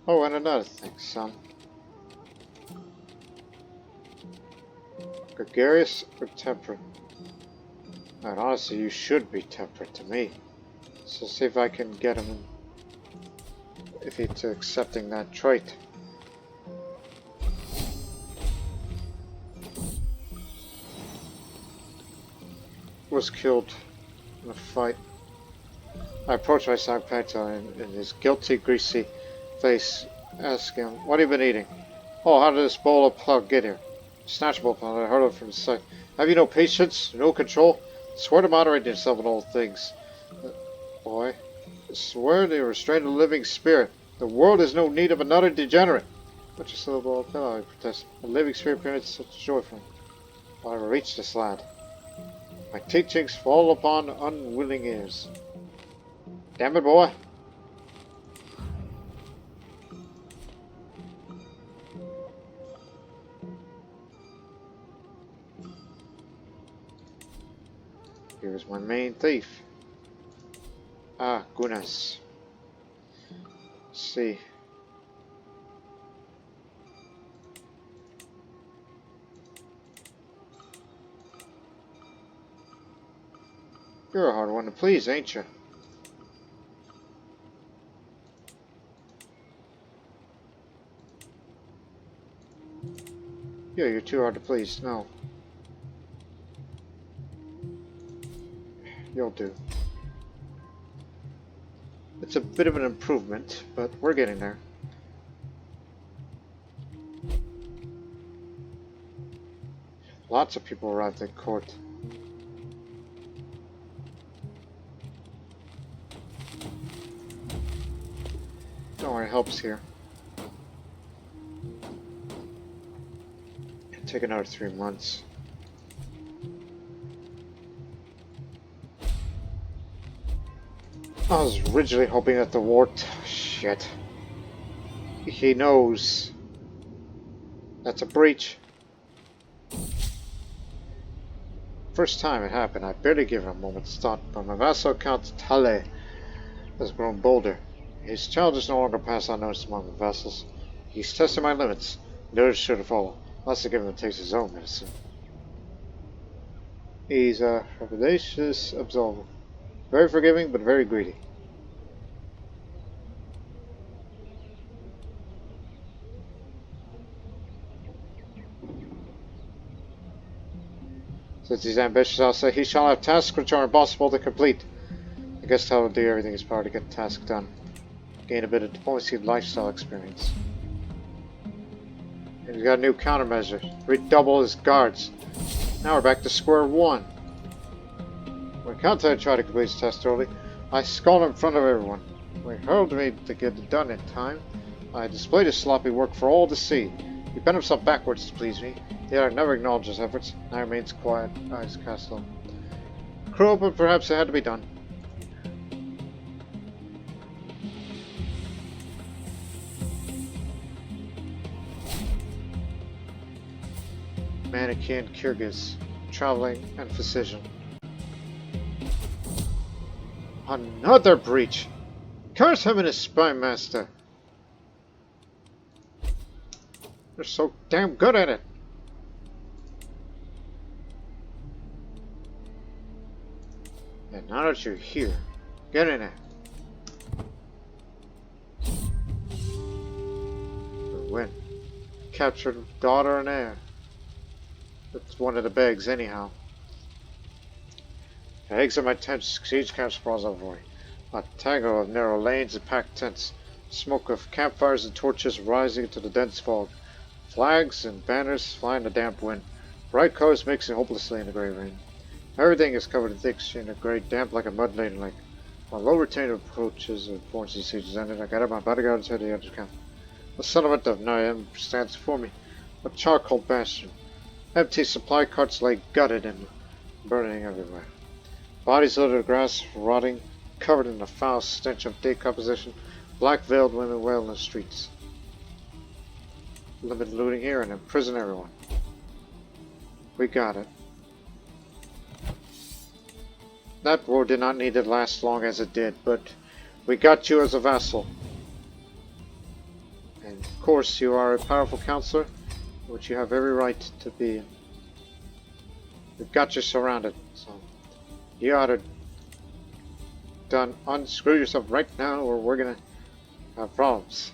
Oh, and another thing, son. Gregarious or temperate? And honestly, you should be temperate to me. So see if I can get him if he's accepting that trait. Was killed in a fight. I approached my son in his guilty, greasy face, asking him, "What have you been eating?" "Oh, how did this bowl of pug get here?" "Snatchable pug, I heard it from the sight." "Have you no patience? No control? Swear to moderate yourself in all things." "Boy, swear to restrain a living spirit. The world has no need of another degenerate." "But your syllable of pillow," I protest. "A living spirit permits such joy from me." "I will reach this lad. My teachings fall upon unwilling ears." "Damn it, boy." Here's my main thief. Ah, goodness. Let's see. You're a hard one to please, ain't you? Yeah, you're too hard to please. No. You'll do. It's a bit of an improvement, but we're getting there. Lots of people arrived at court. Don't worry, help's here. It'll take another 3 months. I was originally hoping that the wart... Shit. He knows. That's a breach. First time it happened, I barely gave it a moment's thought, but my vassal Count Tale has grown bolder. His challenges no longer pass unnoticed among the vassals. He's tested my limits, and others should have followed, unless I give him to take his own medicine. He's a rapacious absolver. Very forgiving, but very greedy. Since he's ambitious, I'll say he shall have tasks which are impossible to complete. I guess Tal will do everything in his power to get the task done. Gain a bit of diplomacy and lifestyle experience. And he's got a new countermeasure. Redouble his guards. Now we're back to square one. When Conte tried to complete his test early, I scolded him in front of everyone. When he hurled me to get it done in time, I displayed his sloppy work for all to see. He bent himself backwards to please me, yet I never acknowledged his efforts, and I remains quiet, eyes cast low. Cruel, but perhaps it had to be done. Manichean Kyrgyz, traveling and physician. Another breach! Curse him and his spy master! They're so damn good at it! And now that you're here, get in there. We win. Captured daughter and heir. That's one of the begs, anyhow. The eggs of my tents, siege camps sprawls over. A tangle of narrow lanes and packed tents. Smoke of campfires and torches rising into the dense fog. Flags and banners fly in the damp wind. Bright colors mixing hopelessly in the grey rain. Everything is covered in thick sheen of grey, damp like a mud-laden lake. While low retained approaches of foreign sieges ended, I got up my bodyguards head to the other camp. The settlement of Nayem stands before me, a charcoal bastion. Empty supply carts lay gutted and burning everywhere. Bodies littered the grass, rotting, covered in a foul stench of decomposition. Black-veiled women wail in the streets. limit looting here and imprison everyone. We got it. That war did not need to last long as it did, but we got you as a vassal. And of course you are a powerful counselor, which you have every right to be. We've got you surrounded, so you ought to unscrew yourself right now or we're gonna have problems.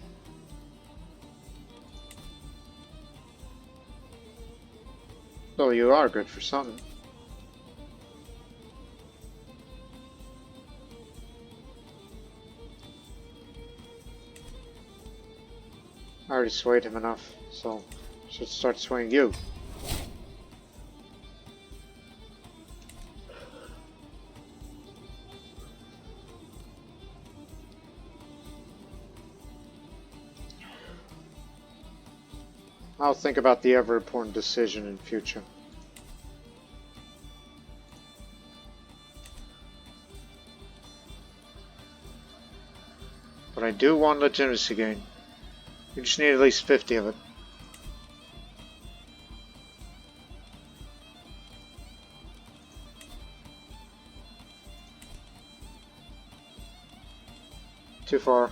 So you are good for something. I already swayed him enough, so I should start swaying you. I'll think about the ever important decision in future. But I do want legitimacy gain. You just need at least 50 of it. Too far.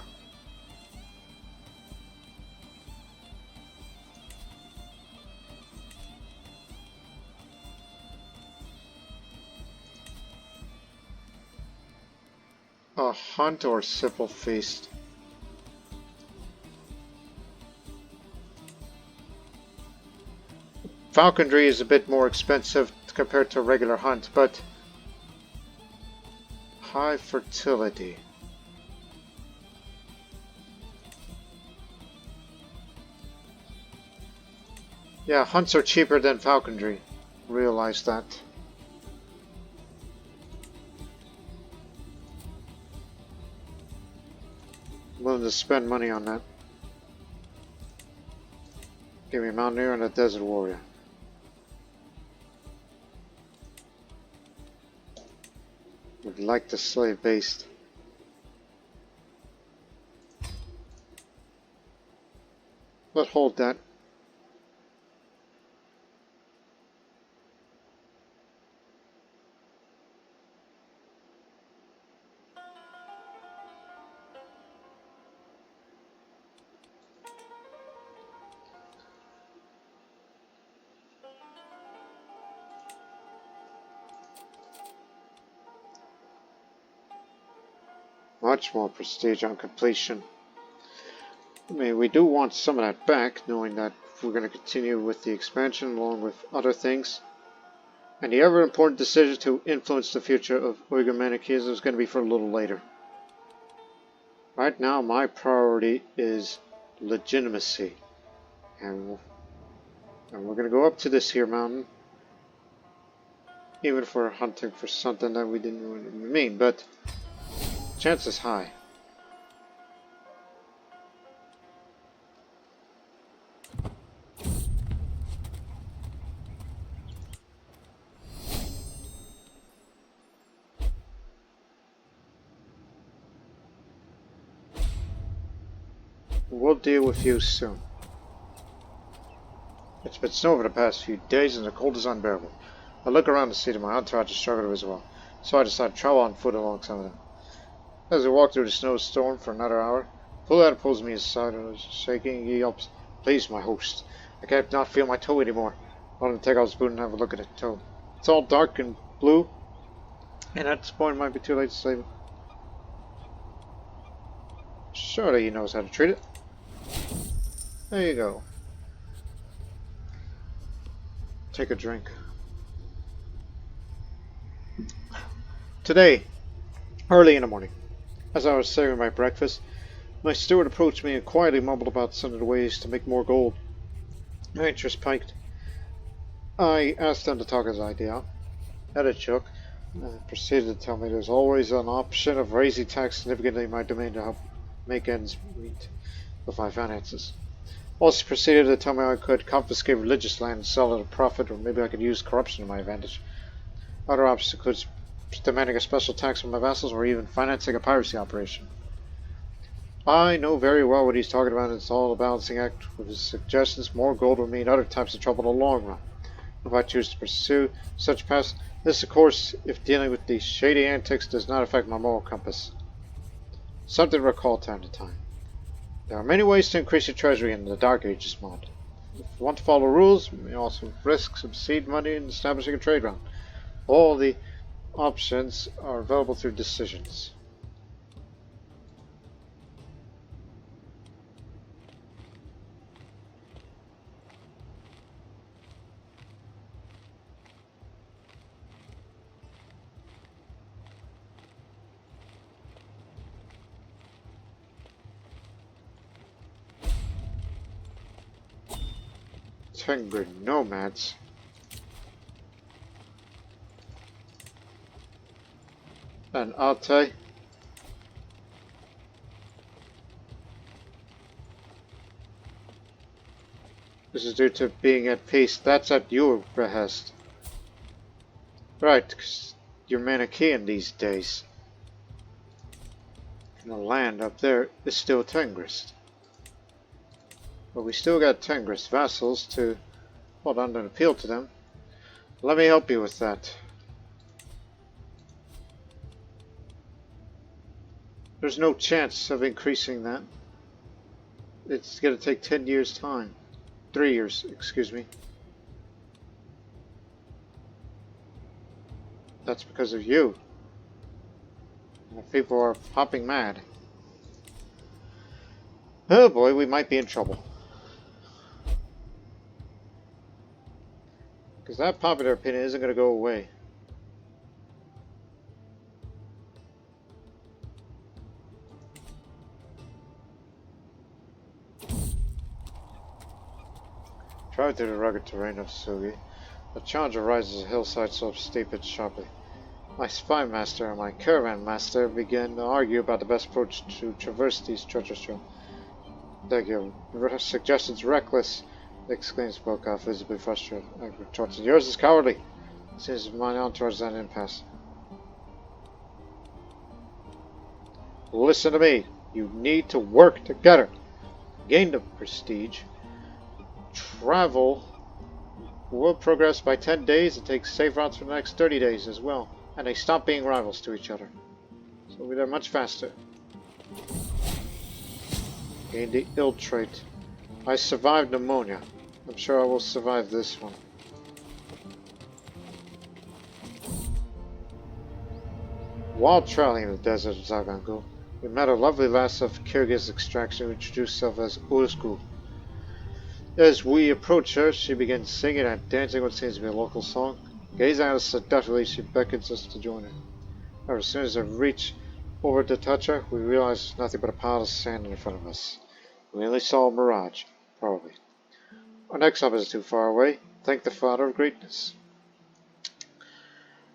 A hunt or simple feast? Falconry is a bit more expensive compared to a regular hunt, but high fertility. Yeah, hunts are cheaper than falconry. Realize that. I'm willing to spend money on that. Give me a mountaineer and a desert warrior. Would like the slave based. But hold that. Much more prestige on completion. I mean, we do want some of that back, knowing that we're going to continue with the expansion along with other things. And the ever important decision to influence the future of Uyghur Manichaeism is going to be for a little later. Right now, my priority is legitimacy. And we're going to go up to this here mountain. Even if we're hunting for something that we didn't really mean, but chances high. We'll deal with you soon. It's been snow over the past few days and the cold is unbearable. I look around to see that my entourage is struggling as well, so I decided to travel on foot along some of them. As we walk through the snowstorm for another hour, Fuller pulls me aside and is shaking. He yelps, "Please, my host. I can't not feel my toe anymore." I want to take off his boot and have a look at the toe. It's all dark and blue, and at this point it might be too late to save it. Surely he knows how to treat it. There you go. Take a drink. Today, early in the morning, as I was serving my breakfast, my steward approached me and quietly mumbled about some of the ways to make more gold. My interest piked. I asked him to talk his idea out. Head shook, and proceeded to tell me there's always an option of raising tax significantly in my domain to help make ends meet with my finances. Also proceeded to tell me I could confiscate religious land and sell it at a profit, or maybe I could use corruption to my advantage. Other options include demanding a special tax from my vassals, or even financing a piracy operation. I know very well what he's talking about. It's all a balancing act. With his suggestions, more gold will mean other types of trouble in the long run. If I choose to pursue such paths, this, of course, if dealing with these shady antics does not affect my moral compass. Something to recall time to time. There are many ways to increase your treasury in the Dark Ages mod. If you want to follow rules, you may also risk some seed money in establishing a trade route. All the options are available through decisions. Tengri nomads. And Ate. This is due to being at peace. That's at your behest. Right, 'cause you're Manichean these days. And the land up there is still Tengrist. But we still got Tengrist vassals to hold on and appeal to them. Let me help you with that. There's no chance of increasing that. It's going to take 10 years' time. 3 years, excuse me. That's because of you. People are hopping mad. Oh boy, we might be in trouble. Because that popular opinion isn't going to go away. Drive through the rugged terrain of Sugi. The challenger rises a hillside slope steep and sharply. My spy master and my caravan master begin to argue about the best approach to traverse these treacherous trails. Your suggestion's reckless, exclaims Bokut, visibly frustrated. I retorted, yours is cowardly. Seems my entourage is at an impasse. Listen to me. You need to work together. Gain the prestige. Travel will progress by 10 days and take safe routes for the next 30 days as well. And they stop being rivals to each other. So we'll be there much faster. Gain the ill trait. I survived pneumonia. I'm sure I will survive this one. While traveling in the desert of Zagangu, we met a lovely lass of Kyrgyz extraction who introduced herself as Uzgu. As we approach her, she begins singing and dancing what seems to be a local song. Gazing at us seductively, she beckons us to join her. However, as soon as I reach over to touch her, we realize there's nothing but a pile of sand in front of us. We only saw a mirage, probably. Our next stop isn't too far away. Thank the Father of Greatness.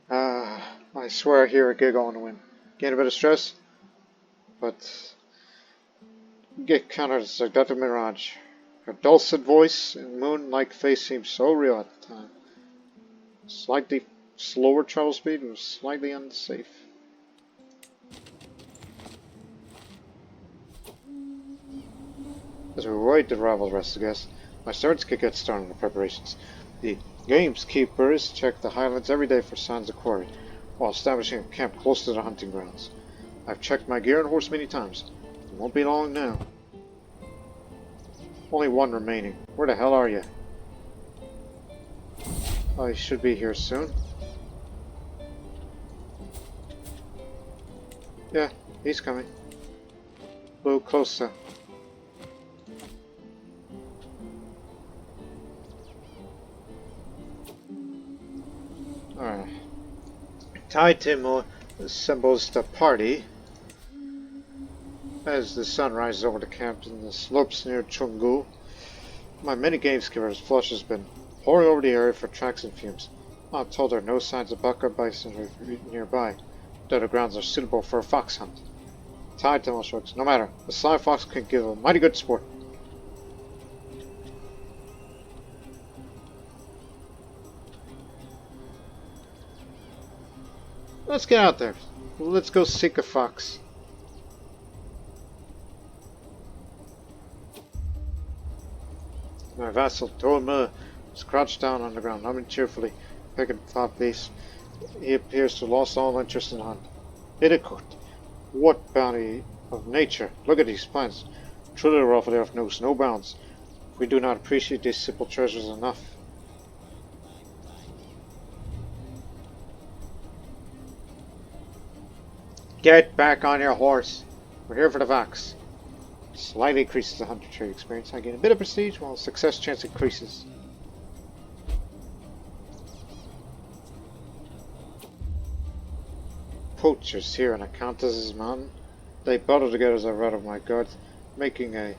I swear I hear a giggle on the wind. Gain a bit of stress, but get countered as a seductive mirage. Her dulcet voice and moon-like face seemed so real at the time. Slightly slower travel speed was slightly unsafe. As we wait to arrival of the rest of the guests, my servants could get started on the preparations. The gamekeepers check the highlands every day for signs of quarry, while establishing a camp close to the hunting grounds. I've checked my gear and horse many times. It won't be long now. Only one remaining. Where the hell are you? Oh, he should be here soon. Yeah, he's coming. A little closer. Alright. Tai Timur assembles the party as the sun rises over the camp in the slopes near Chungu. My many gameskipper's flush has been pouring over the area for tracks and fumes. I'm told there are no signs of buck or bison nearby, though the grounds are suitable for a fox hunt. Tai Timur shrugs. No matter, the sly fox can give a mighty good sport. Let's get out there. Let's go seek a fox. My vassal, Taberna, is crouched down on the ground, humming cheerfully, picking top piece. He appears to have lost all interest in the hunt. Idiqut, what bounty of nature! Look at these plants. Truly the wealth of the earth knows no bounds. We do not appreciate these simple treasures enough. Get back on your horse. We're here for the Vax. Slightly increases the hunter trade experience. I gain a bit of prestige while success chance increases. Poachers here on a Countess's mountain. They battle together as I ride of my guards, making a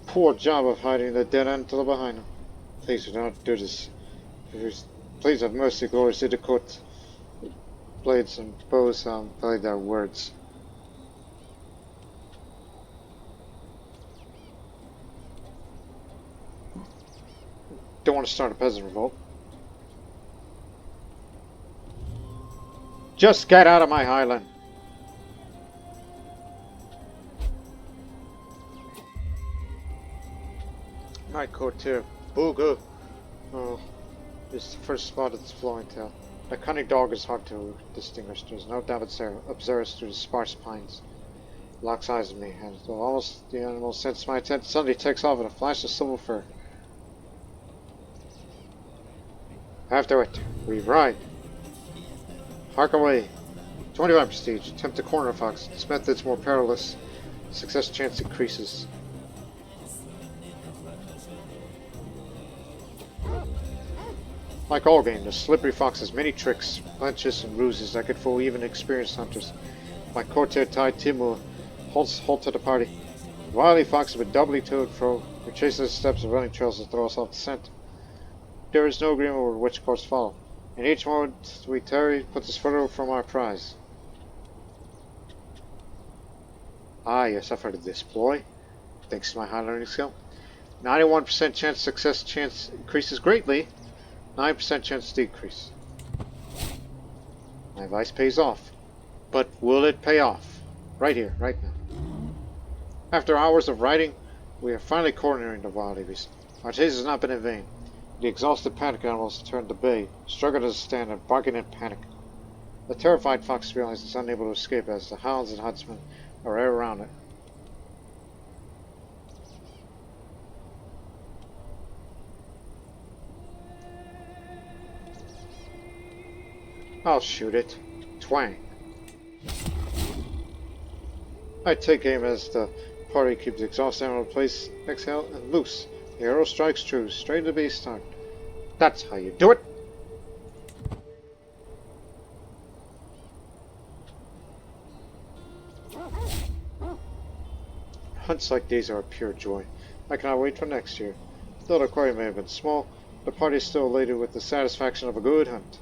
poor job of hiding the dead end to the behind them. Please do not do this. Please have mercy, glorious Idiqut. Blades and bows play their words. Don't want to start a peasant revolt. Just get out of my highland. My courtier, Bokut. Oh, this is the first spot of its flowing tail. The cunning dog is hard to distinguish. There's no doubt it's there. Observes through the sparse pines. Locks eyes at me, and though almost the animal senses my intent, suddenly takes off with a flash of silver fur. After it, we ride. Hark away. 25 prestige. Attempt to corner a fox. This method's more perilous. Success chance increases. Like all games, the slippery fox has many tricks, punches, and ruses that could fool even experienced hunters. My courtier Tai Timur holds halt to the party. The wily fox has been doubly to and fro, retraces his steps and running trails to throw us off the scent. There is no agreement over which course to follow, and each moment we tarry puts us further from our prize. Ah, yes, I've heard of this ploy, thanks to my high learning skill. 91% chance success chance increases greatly. 9% chance decrease. My advice pays off. But will it pay off? Right here, right now. After hours of riding, we are finally cornering the wily beast. Our chase has not been in vain. The exhausted panic animals turned to bay, struggled to stand and barking in panic. The terrified fox realizes it's unable to escape as the hounds and huntsmen are right around it. I'll shoot it. Twang. I take aim as the party keeps the exhausted animal in place, exhale, and loose. The arrow strikes true, straight to the beast's heart. That's how you do it! Hunts like these are a pure joy. I cannot wait for next year. Though the quarry may have been small, the party is still elated with the satisfaction of a good hunt.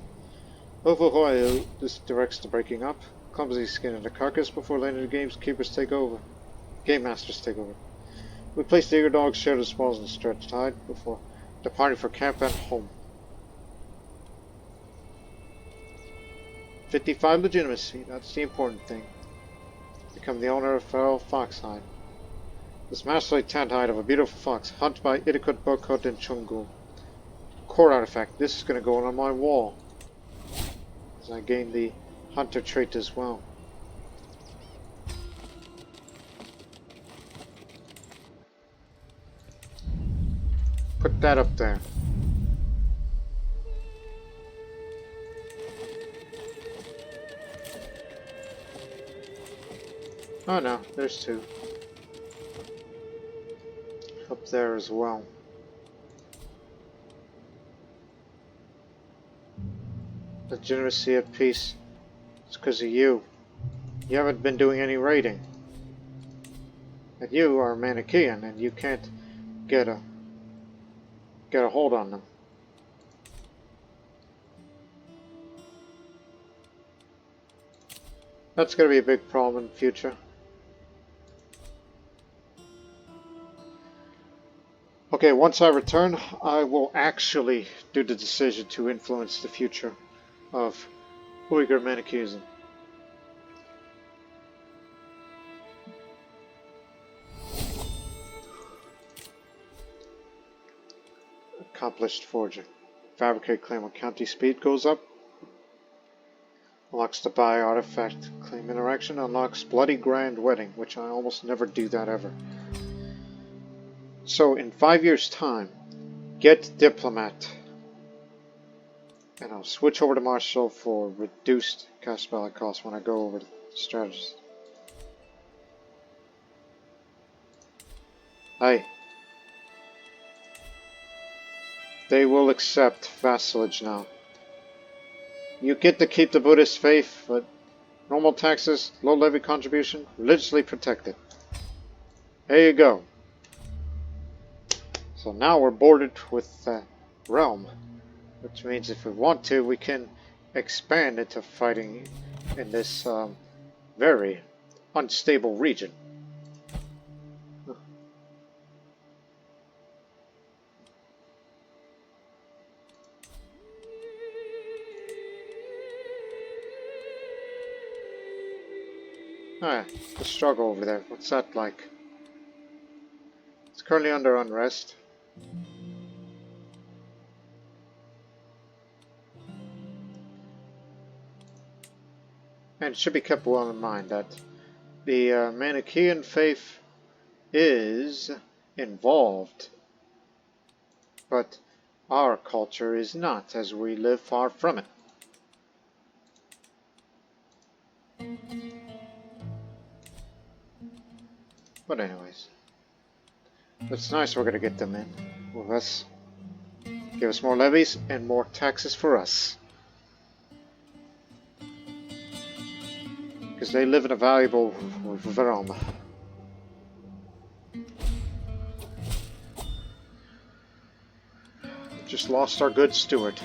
Overhaul directs the breaking up, clumsily skinning the carcass before letting the game masters take over. We place the eager dogs, share the spoils, and stretch tide before departing for camp and home. 55 legitimacy, that's the important thing. Become the owner of feral fox hide. This masterly tanned hide of a beautiful fox, hunted by Idiqut Bokut in Chungul. Core artifact, this is going to go on my wall. As I gain the hunter trait as well. Put that up there. Oh no, there's two. Up there as well. Legitimacy of peace. It's because of you. You haven't been doing any raiding. And you are a Manichean and you can't get a hold on them. That's going to be a big problem in the future. Okay, once I return, I will actually do the decision to influence the future of Uyghur Manichaeism. Accomplished forger. Fabricate claim on county speed goes up. Unlocks the buy artifact claim interaction. Unlocks bloody grand wedding, which I almost never do that ever. So in 5 years' time, get diplomat. And I'll switch over to marshal for reduced cash ballot cost when I go over to strategies. Hey. They will accept vassalage now. You get to keep the Buddhist faith, but normal taxes, low levy contribution, religiously protected. There you go. So now we're bordered with realm, which means if we want to, we can expand into fighting in this very unstable region. Ah, the struggle over there. What's that like? It's currently under unrest. And it should be kept well in mind that the Manichean faith is involved, but our culture is not, as we live far from it. But anyways, it's nice we're going to get them in with us. Give us more levies and more taxes for us. Because they live in a valuable realm. Just lost our good steward.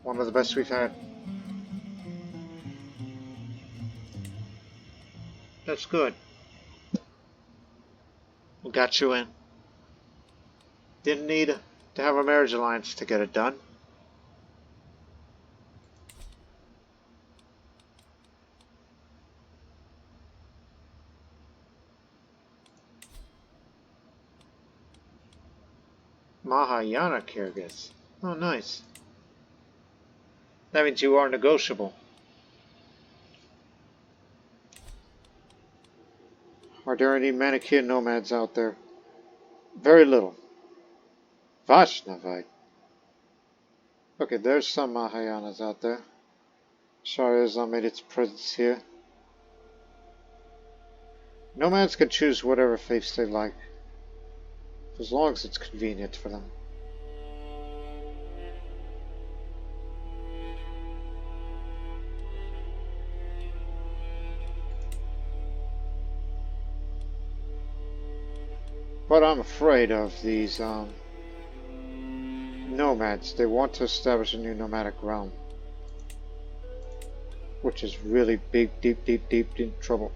One of the best we've had. That's good. We got you in. Didn't need to have a marriage alliance to get it done. Mahayana Kyrgyz. Oh, nice. That means you are negotiable. Are there any Manichean nomads out there? Very little. Vaishnavite. Okay, there's some Mahayanas out there. Shahrazad made its presence here. Nomads can choose whatever faiths they like, as long as it's convenient for them. But I'm afraid of these nomads. They want to establish a new nomadic realm, which is really big, deep in trouble.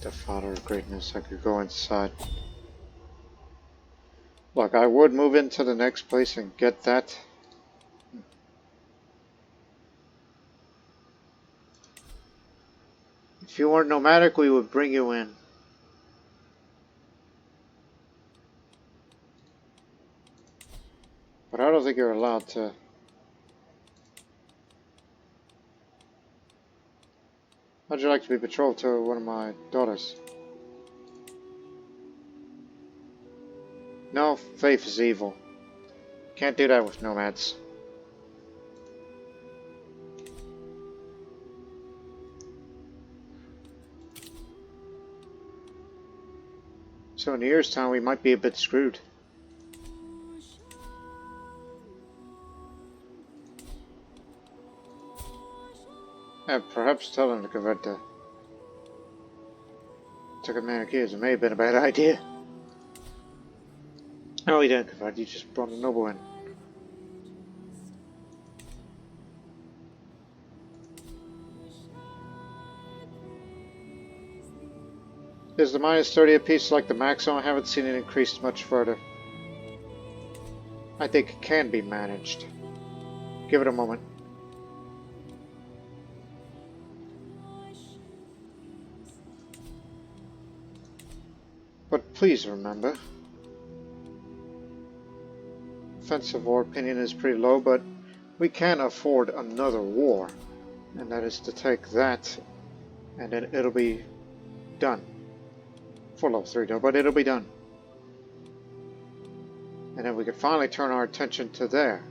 The Father of Greatness. I could go inside. Look, I would move into the next place and get that. If you weren't nomadic, we would bring you in. But I don't think you're allowed to. How'd you like to be betrothed to one of my daughters? No, faith is evil. Can't do that with nomads. So in a year's time, we might be a bit screwed. And perhaps tell them to convert to Manicheans may have been a bad idea. No, he didn't convert, he just brought a noble in. Is the minus 30 apiece like the maximum? I haven't seen it increased much further. I think it can be managed. Give it a moment. But please remember, offensive war opinion is pretty low, but we can afford another war. And that is to take that, and then it'll be done. For level 3 though, but it'll be done. And then we can finally turn our attention to there.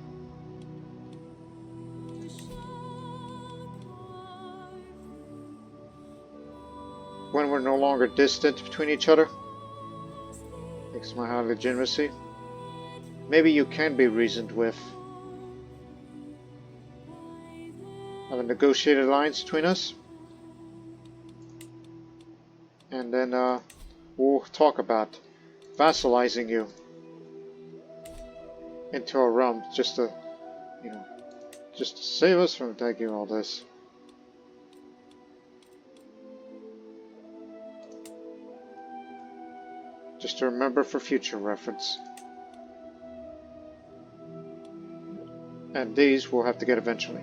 When we're no longer distant between each other. Thanks to my high legitimacy. Maybe you can be reasoned with. Have a negotiated alliance between us. And then we'll talk about vassalizing you into our realm just to, you know, just to save us from taking all this. Just to remember for future reference. And these we'll have to get eventually.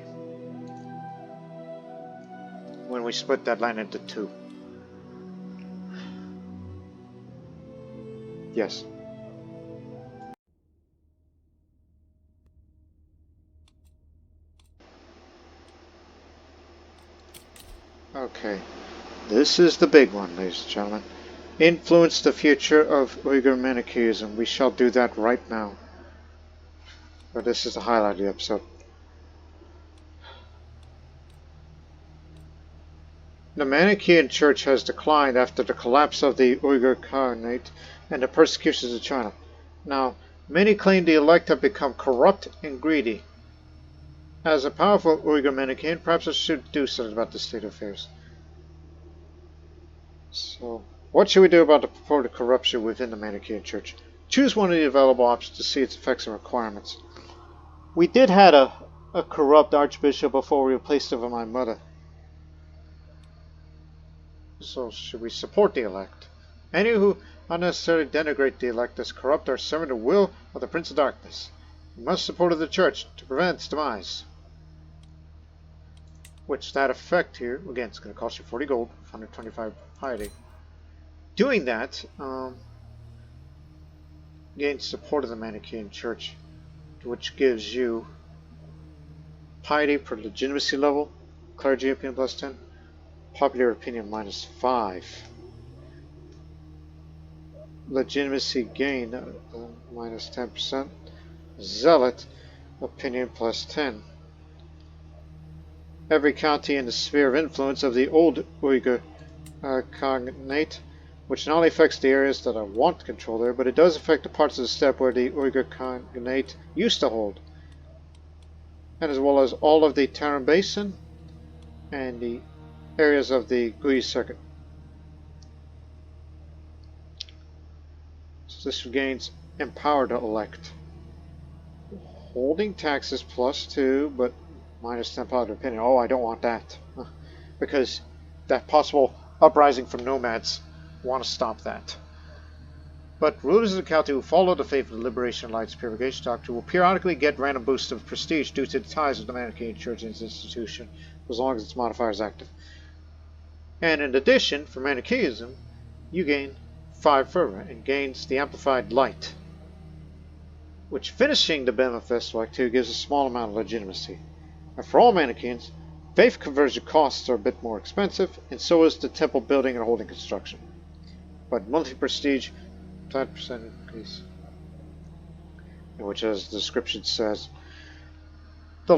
When we split that land into 2. Yes. Okay. This is the big one, ladies and gentlemen. Influence the future of Uyghur Manichaeism. We shall do that right now. But this is the highlight of the episode. The Manichean Church has declined after the collapse of the Uyghur Khaganate and the persecutions of China. Now, many claim the elect have become corrupt and greedy. As a powerful Uyghur Manichean, perhaps I should do something about this state of affairs. So, what should we do about the purported corruption within the Manichean Church? Choose one of the available options to see its effects and requirements. We did have a corrupt archbishop before we replaced him with my mother. So should we support the elect? Any who unnecessarily denigrate the elect as corrupt are serving the will of the Prince of Darkness. We must support the church to prevent its demise. Which that effect here, again, it's going to cost you 40 gold, 125 piety. Doing that, gains support of the Manichean Church, which gives you piety per legitimacy level, clergy opinion plus 10, popular opinion minus 5, legitimacy gain minus 10%, zealot opinion plus 10. Every county in the sphere of influence of the old Uyghur Khaganate, which not only affects the areas that I want to control there, but it does affect the parts of the steppe where the Uyghur Khaganate used to hold, and as well as all of the Taberna Basin and the areas of the Gui Circuit. So this regains empowered elect. Holding taxes plus 2, but minus 10 popular opinion. Oh, I don't want that. Because that possible uprising from nomads want to stop that. But rulers of the county who follow the faith of the Liberation and Light's Purification Doctrine will periodically get random boosts of prestige due to the ties of the Manichean Church and its institution, as long as its modifier is active. And in addition, for Manichaeism, you gain 5 fervor and gains the amplified light, which finishing the Bema Festival Act 2 gives a small amount of legitimacy. And for all Manicheans, faith conversion costs are a bit more expensive, and so is the temple building and holding construction. But monthly prestige, 10% increase. which, as the description says, the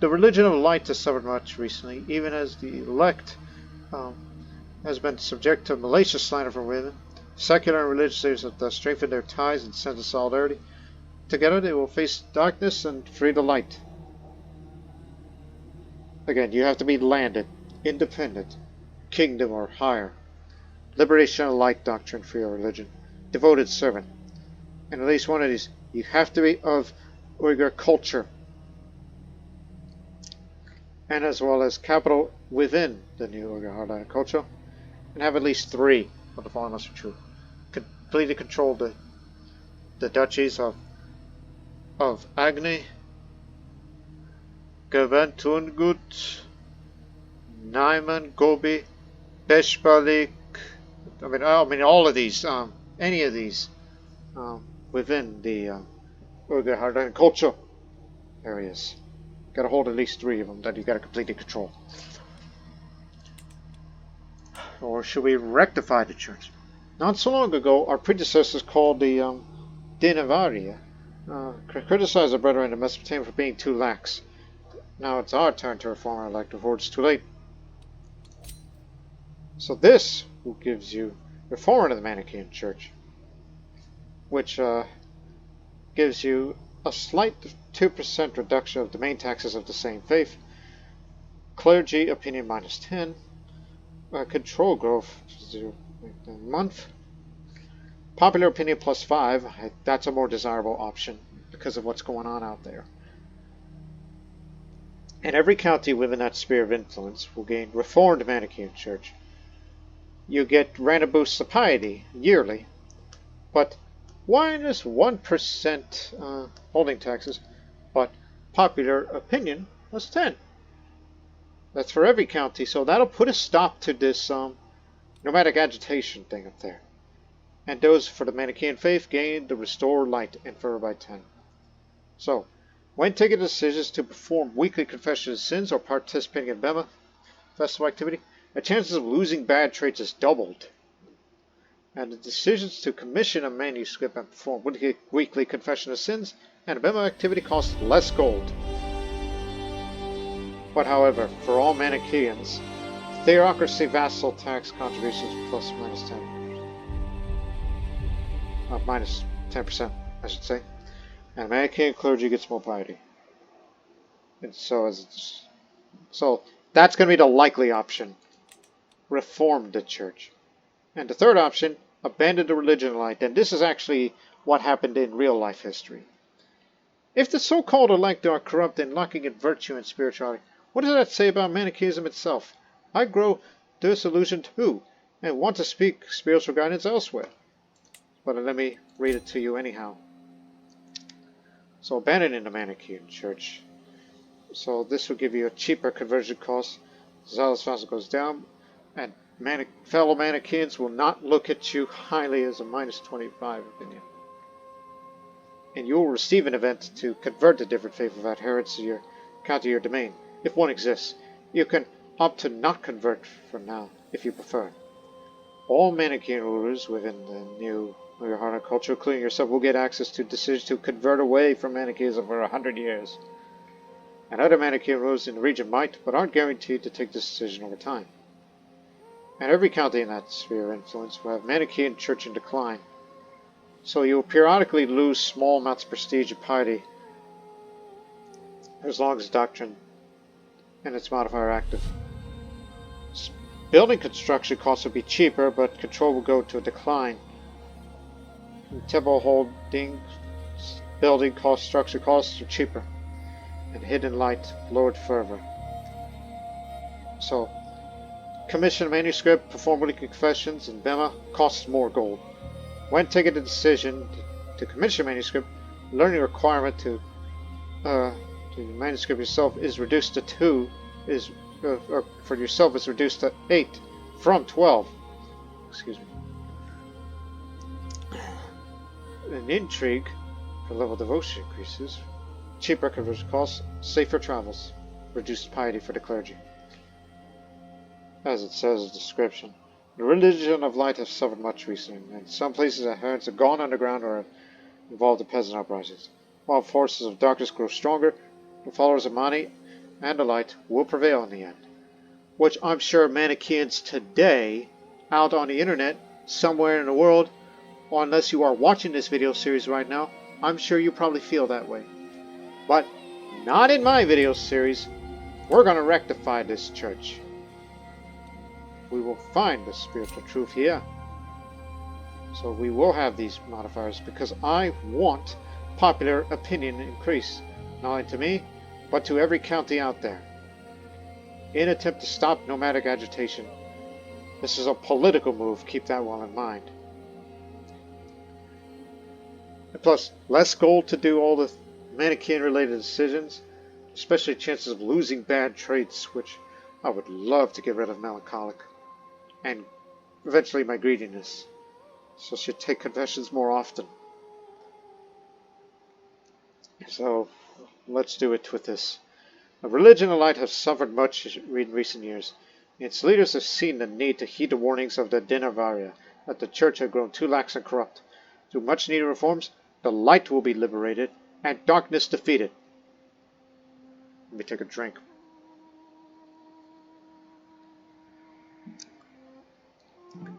religion of light has suffered much recently, even as the elect um, has been subject to malicious slander from women. Secular and religious leaders have thus strengthened their ties and sense of solidarity. Together they will face darkness and free the light. Again, you have to be landed, independent, kingdom or higher. Liberation of light doctrine for your religion. Devoted servant. And at least one of these, you have to be of Uyghur culture. And as well as capital within the new Uyghur hardline culture. And have at least 3 of the following must be true. Completely control the duchies of Agni, Gaventungut, Naiman, Gobi, Beshbalik. I mean all of these, any of these, within the Uyghur hardline culture areas. Got to hold at least 3 of them that you got to completely control. Or should we rectify the church? Not so long ago, our predecessors called the Dinavaria criticized our brethren in Mesopotamia for being too lax. Now it's our turn to reform our elective board. It's too late. So this gives you reform of the Manichean Church, which gives you a slight 2% reduction of the main taxes of the same faith, clergy opinion -10, control growth 0 a month, popular opinion +5. That's a more desirable option because of what's going on out there. And every county within that sphere of influence will gain reformed Manichean Church. You get random boosts of piety yearly, but -1% holding taxes, but popular opinion +10. That's for every county, so that'll put a stop to this nomadic agitation thing up there. And those for the Manichean faith gain the restore light and fervor by 10. So, when taking decisions to perform weekly confession of sins or participating in Bema festival activity, the chances of losing bad traits is doubled. And the decisions to commission a manuscript and perform weekly confession of sins and a Bema activity cost less gold. But however, for all Manicheans, theocracy vassal tax contributions ±10. -10%, I should say. And Manichean clergy gets more piety. And so that's going to be the likely option. Reform the church. And the third option, abandon the religion of light. And this is actually what happened in real life history. If the so-called elect are corrupt and lacking in virtue and spirituality, what does that say about Manichaeism itself? I grow disillusioned too, and want to speak spiritual guidance elsewhere. But let me read it to you anyhow. So abandoning the Manichean Church. So this will give you a cheaper conversion cost. Zealous vassal goes down, and fellow Manicheans will not look at you highly as a -25 opinion. And you will receive an event to convert a different faith of adherents to your county or domain, if one exists. You can opt to not convert for now, if you prefer. All Manichean rulers within the new Uyghur hardline culture, including yourself, will get access to decisions to convert away from Manichaeism for 100 years. And other Manichean rulers in the region might, but aren't guaranteed to take this decision over time. And every county in that sphere of influence will have Manichean church in decline. So you will periodically lose small amounts of prestige and piety as long as doctrine and its modifier are active. Building construction costs will be cheaper, but control will go to a decline. Temple holding, building costs, structure costs are cheaper, and hidden light lowered further. So, commission a manuscript, perform weekly confessions, and Bema costs more gold. When taking the decision to commission a manuscript, learning requirement to manuscript yourself is reduced to 2. For yourself is reduced to 8 from 12. Excuse me. An intrigue for level devotion increases, cheaper conversion costs, safer travels, reduced piety for the clergy. As it says in the description, the religion of light has suffered much recently, and in some places adherents have gone underground or have involved in peasant uprisings. While forces of darkness grow stronger, the followers of Mani and the light will prevail in the end. Which I'm sure Manicheans today, out on the internet, somewhere in the world, or unless you are watching this video series right now, I'm sure you probably feel that way. But not in my video series. We're going to rectify this church. We will find the spiritual truth here. So we will have these modifiers because I want popular opinion increase, not only to me, but to every county out there. In an attempt to stop nomadic agitation. This is a political move, keep that well in mind. And plus, less gold to do all the Manichean related decisions, especially chances of losing bad traits, which I would love to get rid of melancholic, and eventually my greediness. So I should take confessions more often. So let's do it with this. The religion of light has suffered much in recent years. Its leaders have seen the need to heed the warnings of the Dinavaria that the church had grown too lax and corrupt. Through much needed reforms, the light will be liberated and darkness defeated. Let me take a drink.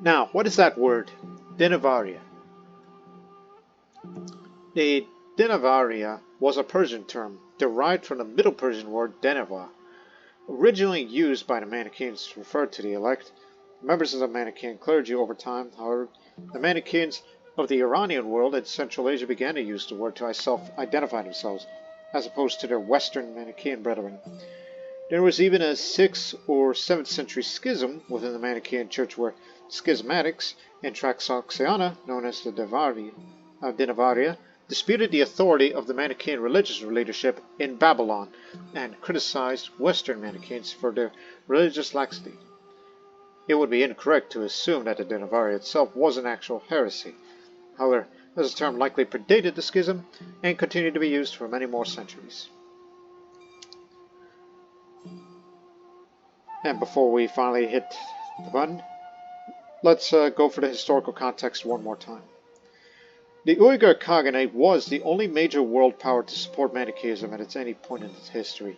Now, what is that word? Dinavaria. The Dinavaria was a Persian term derived from the Middle Persian word Denava, originally used by the Manicheans to refer to the elect, members of the Manichean clergy. Over time, however, the Manicheans of the Iranian world and Central Asia began to use the word to self-identify themselves, as opposed to their Western Manichean brethren. There was even a 6th or 7th century schism within the Manichean Church where schismatics in Traxoxiana, known as the Dinavaria, disputed the authority of the Manichean religious leadership in Babylon and criticized Western Manicheans for their religious laxity. It would be incorrect to assume that the Dinavaria itself was an actual heresy. However, this term likely predated the schism and continued to be used for many more centuries. And before we finally hit the button, let's go for the historical context one more time. The Uyghur Khaganate was the only major world power to support Manichaeism at any point in its history.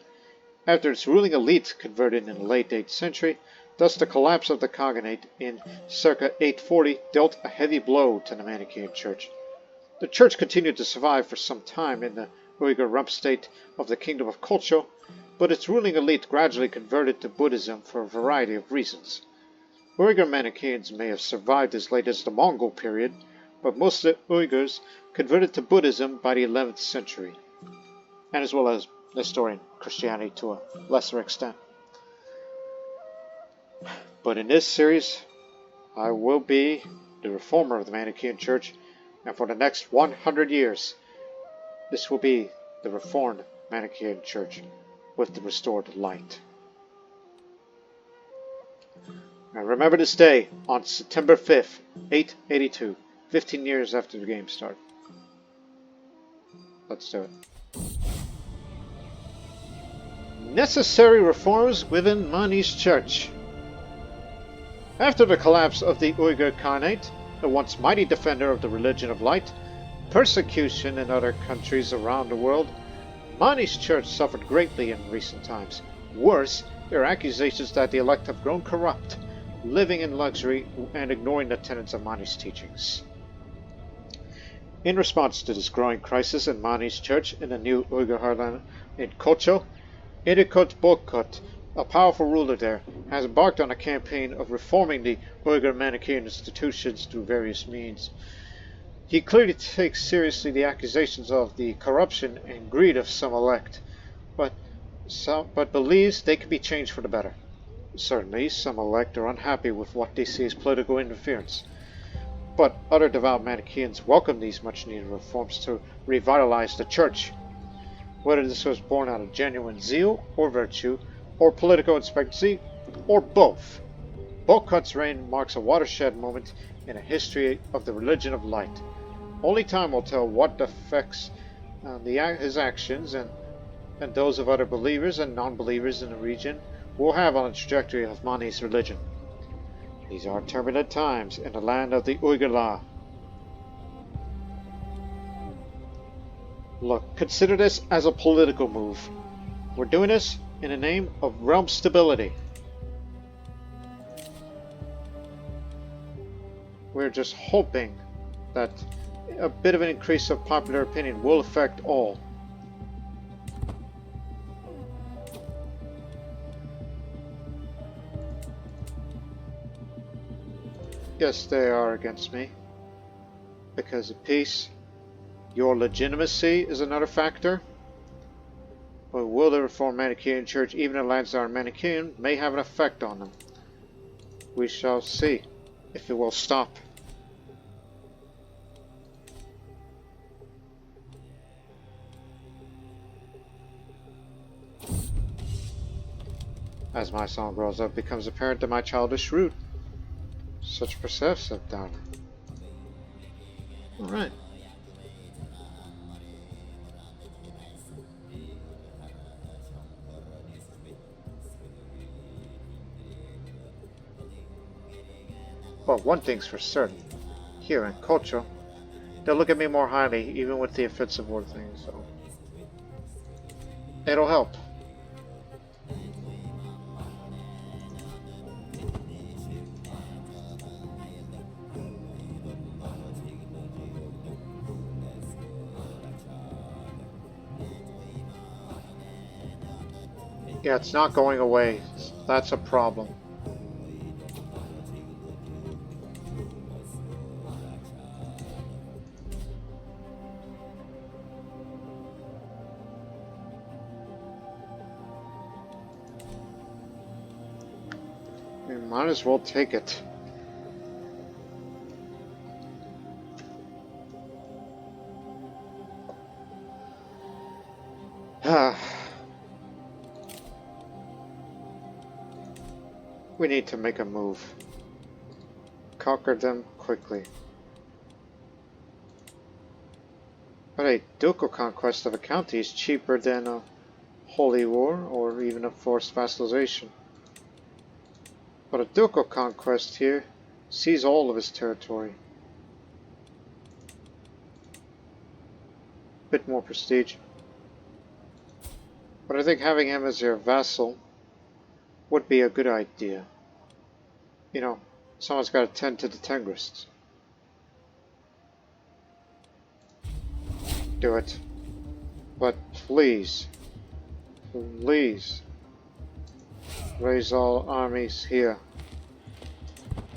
After its ruling elite converted in the late 8th century, thus the collapse of the Khaganate in circa 840 dealt a heavy blow to the Manichaean Church. The church continued to survive for some time in the Uyghur rump state of the kingdom of Qocho, but its ruling elite gradually converted to Buddhism for a variety of reasons. Uyghur Manichaeans may have survived as late as the Mongol period, but most of the Uyghurs converted to Buddhism by the 11th century, and as well as Nestorian Christianity to a lesser extent. But in this series, I will be the reformer of the Manichaean Church, and for the next 100 years, this will be the reformed Manichaean Church with the restored light. Now remember this day on September 5th, 882, 15 years after the game started. Let's do it. Necessary reforms within Mani's church. After the collapse of the Uyghur Khanate, the once mighty defender of the religion of light, persecution in other countries around the world, Mani's church suffered greatly in recent times. Worse, there are accusations that the elect have grown corrupt, living in luxury and ignoring the tenets of Mani's teachings. In response to this growing crisis in Mani's church in the new Uyghur heartland in Qocho, Idiqut Bokut, a powerful ruler there, has embarked on a campaign of reforming the Uyghur Manichaean institutions through various means. He clearly takes seriously the accusations of the corruption and greed of some elect, but believes they can be changed for the better. Certainly, some elect are unhappy with what they see as political interference, but other devout Manichaeans welcome these much-needed reforms to revitalize the church. Whether this was born out of genuine zeal or virtue, or political expectancy, or both, Bokut's reign marks a watershed moment in the history of the religion of light. Only time will tell what effects his actions and those of other believers and non-believers in the region will have on the trajectory of Mani's religion. These are turbulent times in the land of the Uyghur law. Look, consider this as a political move. We're doing this in the name of realm stability. We're just hoping that a bit of an increase of popular opinion will affect all. Yes, they are against me. Because of peace. Your legitimacy is another factor. But will the Reformed Manichaean Church, even in lands that are Manichaean, may have an effect on them? We shall see if it will stop. As my son grows up, it becomes apparent that my childish root. Such perceptive, darling. Alright. Well, one thing's for certain. Here in Qocho, they'll look at me more highly, even with the offensive word thing, so... it'll help. Yeah, it's not going away. That's a problem. We might as well take it. We need to make a move. Conquer them quickly. But a ducal conquest of a county is cheaper than a holy war or even a forced vassalization. But a ducal conquest here sees all of his territory. Bit more prestige. But I think having him as your vassal would be a good idea. You know, someone's got to tend to the Tengrists. Do it. But please, please, raise all armies here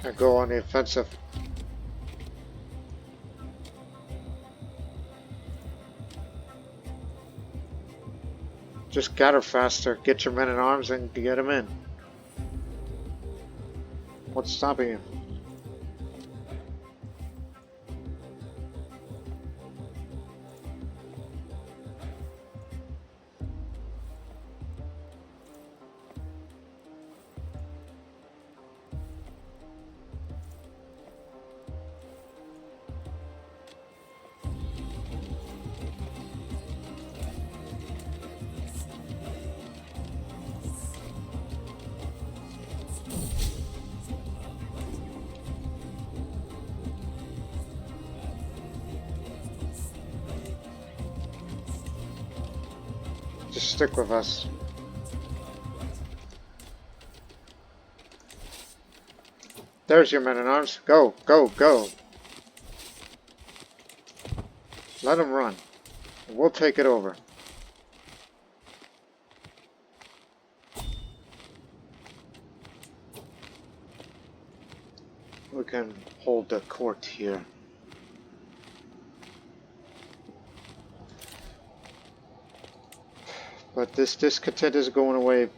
and go on the offensive. Just gather faster, get your men in arms and get them in. What's stopping you? Just stick with us. There's your men in arms. Go, go, go. Let them run. We'll take it over. We can hold the court here. But this discontent is going away.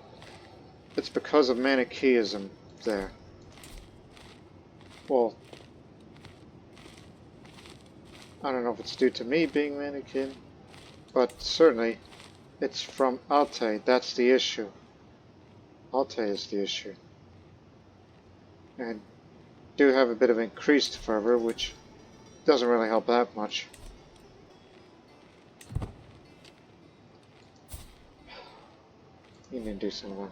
It's because of Manichaeism there. Well, I don't know if it's due to me being Manichaean, but certainly it's from Altay. That's the issue. Altay is the issue. And do have a bit of increased fervor, which doesn't really help that much. You need to do something.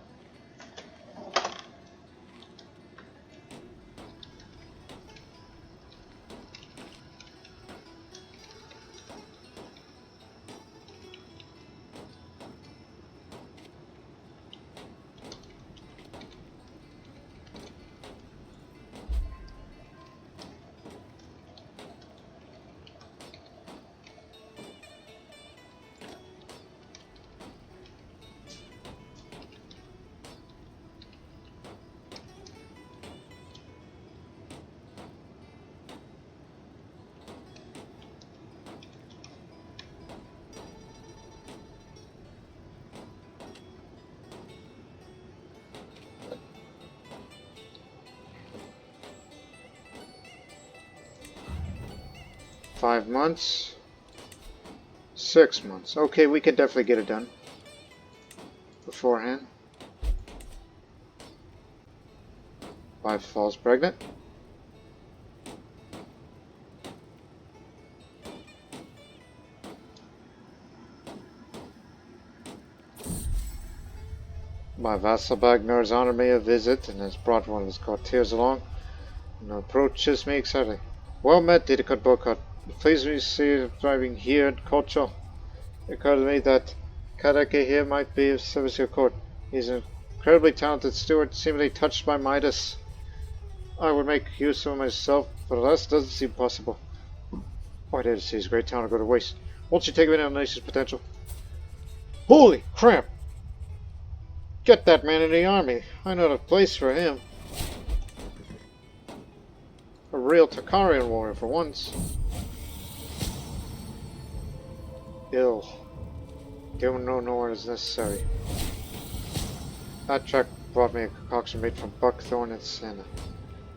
5 months. 6 months. Okay, we can definitely get it done beforehand. Wife falls pregnant. My vassal Bagnar's honored me a visit and has brought one of his courtiers along and approaches me excitedly. Well met, Idiqut Bokut. It pleases me to see you driving here at Qocho. It occurred to me that Kadake here might be of service to your court. He's an incredibly talented steward, seemingly touched by Midas. I would make use of him myself, but alas, doesn't seem possible. Why did I see his great talent go to waste? Won't you take him in on the nation's potential? Holy crap! Get that man in the army. I know the place for him. A real Takarian warrior for once. Ill. Give no nor is necessary. That track brought me a concoction made from buckthorn and senna.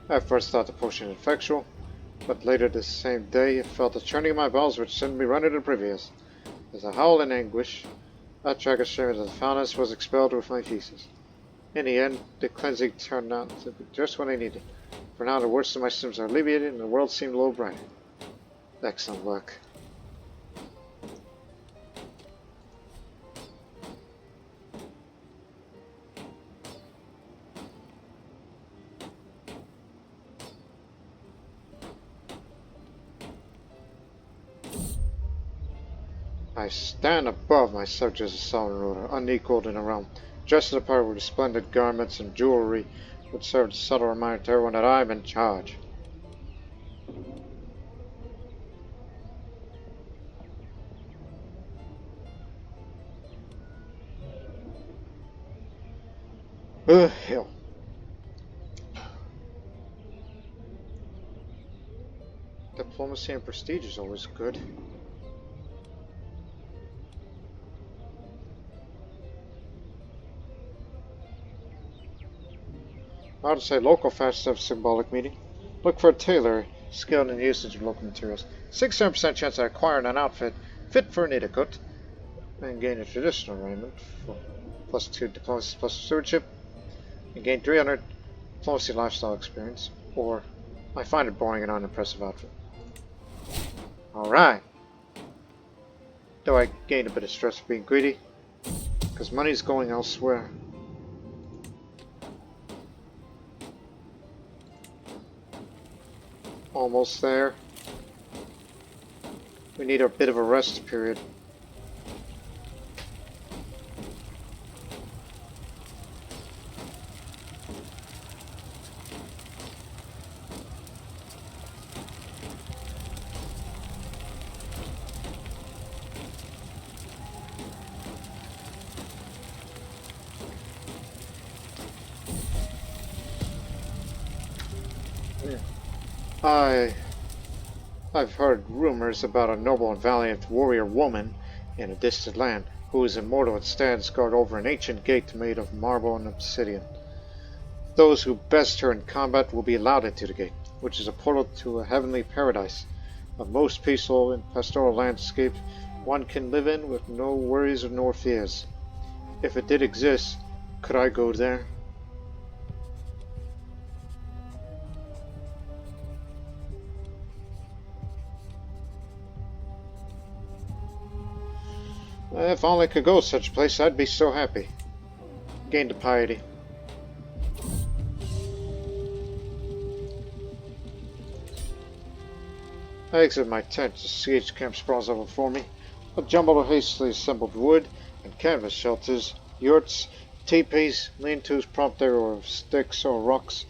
I at first thought the potion ineffectual, but later this same day it felt a churning in my bowels which sent me running to Previous. As I howled in anguish, that track assured that the foulness was expelled with my feces. In the end, the cleansing turned out to be just what I needed. For now the worst of my symptoms are alleviated and the world seemed a little brighter. Excellent work. I stand above my subjects as a sovereign ruler, unequaled in a realm, dressed in a part with splendid garments and jewelry, which serve as a subtle reminder to everyone that I am in charge. Hell. Diplomacy and prestige is always good. I ought to say local fashions have a symbolic meaning. Look for a tailor skilled in the usage of local materials. 67% chance of acquiring an outfit fit for an Idiqut and gain a traditional raiment for +2 diplomacy plus stewardship and gain 300 diplomacy lifestyle experience, or I find it boring and unimpressive outfit. Alright. Though I gained a bit of stress for being greedy, because money's going elsewhere. Almost there. We need a bit of a rest period. I've heard rumors about a noble and valiant warrior woman in a distant land who is immortal and stands guard over an ancient gate made of marble and obsidian. Those who best her in combat will be allowed into the gate, which is a portal to a heavenly paradise, a most peaceful and pastoral landscape one can live in with no worries nor fears. If it did exist, could I go there? If only I could go to such a place, I'd be so happy. Gain the piety. I exit my tent. The siege camp sprawls out before me. A jumble of hastily assembled wood and canvas shelters, yurts, teepees, lean-tos propped there of sticks or rocks,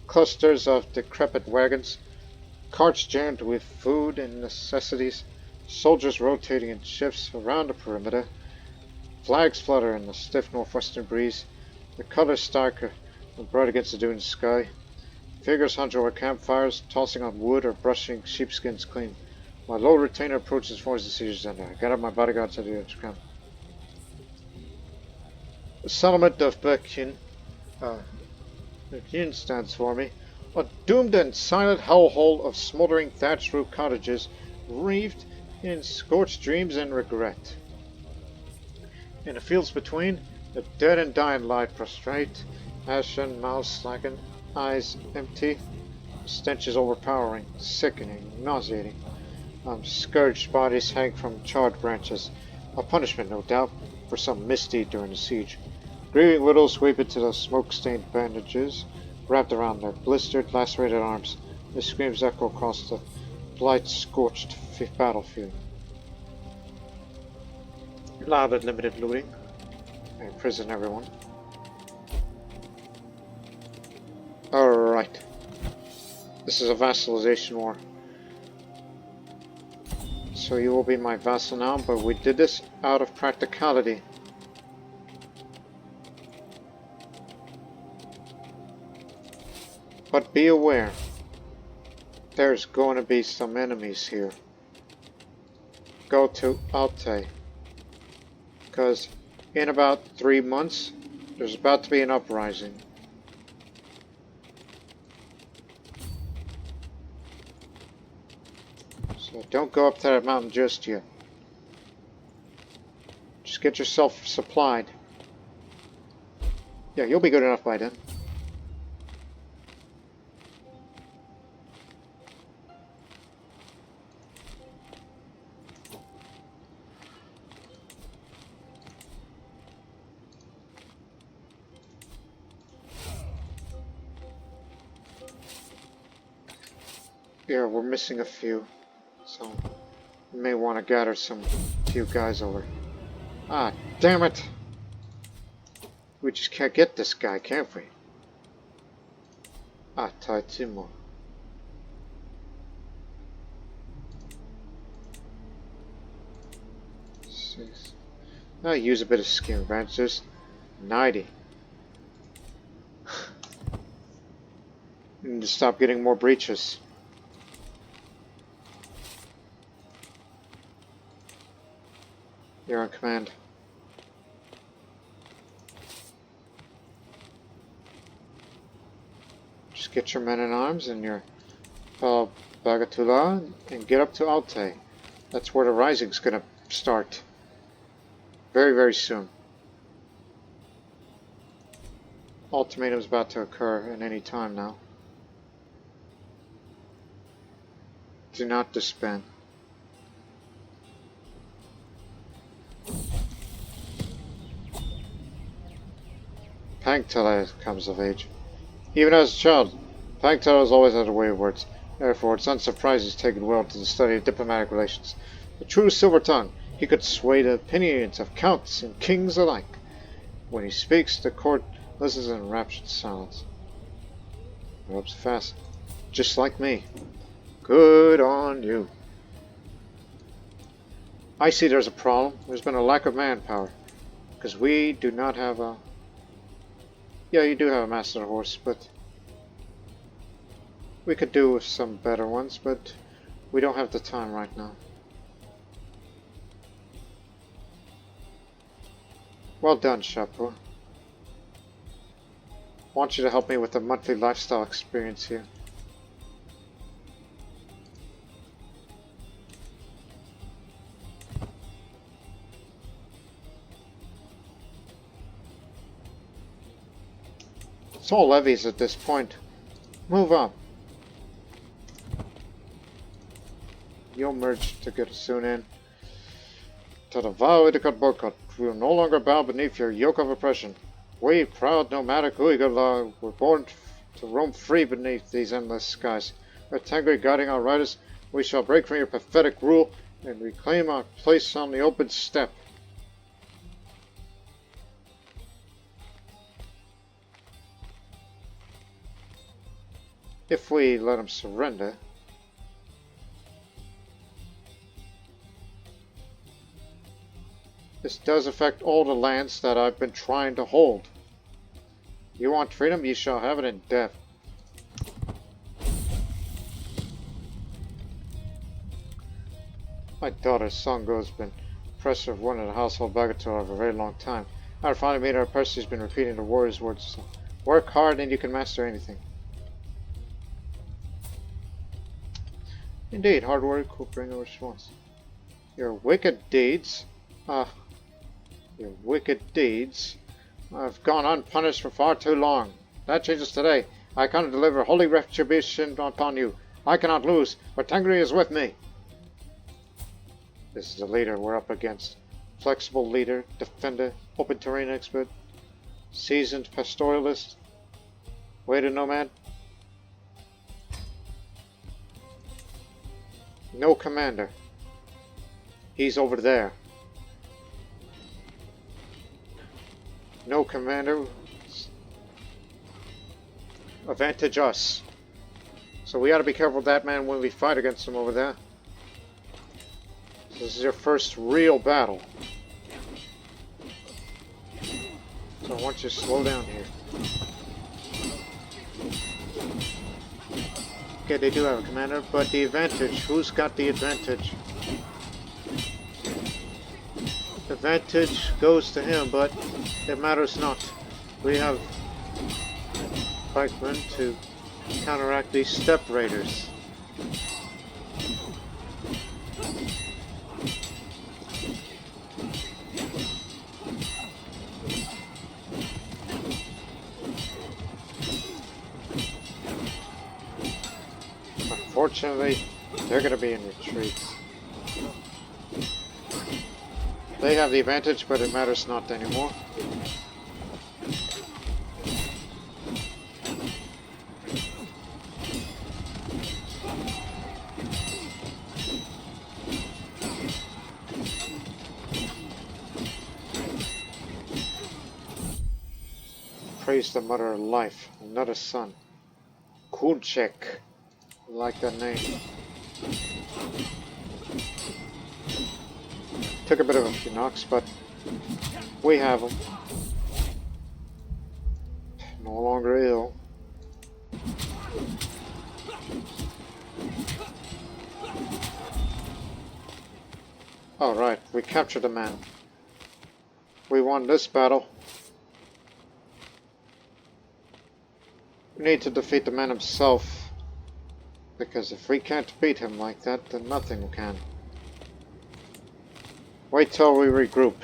clusters of decrepit wagons, carts jammed with food and necessities, soldiers rotating in shifts around the perimeter, flags flutter in the stiff northwestern breeze, the colors stark and bright against the dune sky, figures hunch over campfires, tossing on wood or brushing sheepskins clean. My low retainer approaches forms the siege center. I gather my bodyguards at the edge camp. The settlement of Bekin stands for me, a doomed and silent hellhole of smoldering thatched roof cottages wreathed in scorched dreams and regret. In the fields between, the dead and dying lie prostrate, ashen mouths slackened, eyes empty. The stench is overpowering, sickening, nauseating. Scourged bodies hang from charred branches, a punishment, no doubt, for some misdeed during the siege. Grieving widows weep into the smoke-stained bandages wrapped around their blistered, lacerated arms. Their screams echo across the blight-scorched battlefield. Loud and limited looting. I imprison everyone. Alright. This is a vassalization war. So you will be my vassal now, but we did this out of practicality. But be aware, there's going to be some enemies here. Go to Alte, because in about 3 months, there's about to be an uprising. So don't go up to that mountain just yet. Just get yourself supplied. Yeah, you'll be good enough by then. Yeah, we're missing a few, so we may want to gather some few guys over. Ah, damn it! We just can't get this guy, can't we? Ah, Taitimo. Six. Now use a bit of skin advantage. Just 90. Need to stop getting more breaches. You're on command. Just get your men in arms and your Bagatula and get up to Alte. That's where the rising's gonna start. Very, very soon. Ultimatum's about to occur at any time now. Do not disband. Pangtala comes of age. Even as a child, Pangtala has always had a way of words. Therefore, it's unsurprising he's taken well to the study of diplomatic relations. A true silver tongue, he could sway the opinions of counts and kings alike. When he speaks, the court listens in enraptured silence. You're up so fast. Just like me. Good on you. I see there's a problem. There's been a lack of manpower. Because we do not have a... Yeah, you do have a master horse, but we could do with some better ones, but we don't have the time right now. Well done, Chapeau. Want you to help me with the monthly lifestyle experience here. It's all levies at this point. Move up. You'll merge to get soon in. To the vow Idiqut Bokut, we will no longer bow beneath your yoke of oppression. We, proud nomadic Uyghur, were born to roam free beneath these endless skies. With Tengri guiding our riders, we shall break from your pathetic rule and reclaim our place on the open steppe. If we let him surrender. This does affect all the lands that I've been trying to hold. You want freedom, you shall have it in death. My daughter Songo has been oppressor of one of the household bagatelle for a very long time. I finally made her a person who's been repeating the warrior's words. Work hard and you can master anything. Indeed, hard work will bring a response. Your wicked deeds, uh, your wicked deeds have gone unpunished for far too long. That changes today. I cannot deliver holy retribution upon you. I cannot lose, but Tengri is with me. This is the leader we're up against. Flexible leader, defender, open terrain expert, seasoned pastoralist, weighted nomad. No commander. He's over there. No commander. Advantage us. So we gotta be careful with that man when we fight against him over there. This is your first real battle. So I want you to slow down here. Okay, they do have a commander, but the advantage, who's got the advantage? Advantage goes to him, but it matters not. We have pikemen to counteract these steppe raiders. Unfortunately, they're going to be in retreat. They have the advantage, but it matters not anymore. Praise the mother of life, another son. Kunchek. I like that name. Took a bit of a few knocks, but we have him. No longer ill. Alright, we captured the man. We won this battle. We need to defeat the man himself. Because if we can't beat him like that, then nothing can. Wait till we regroup.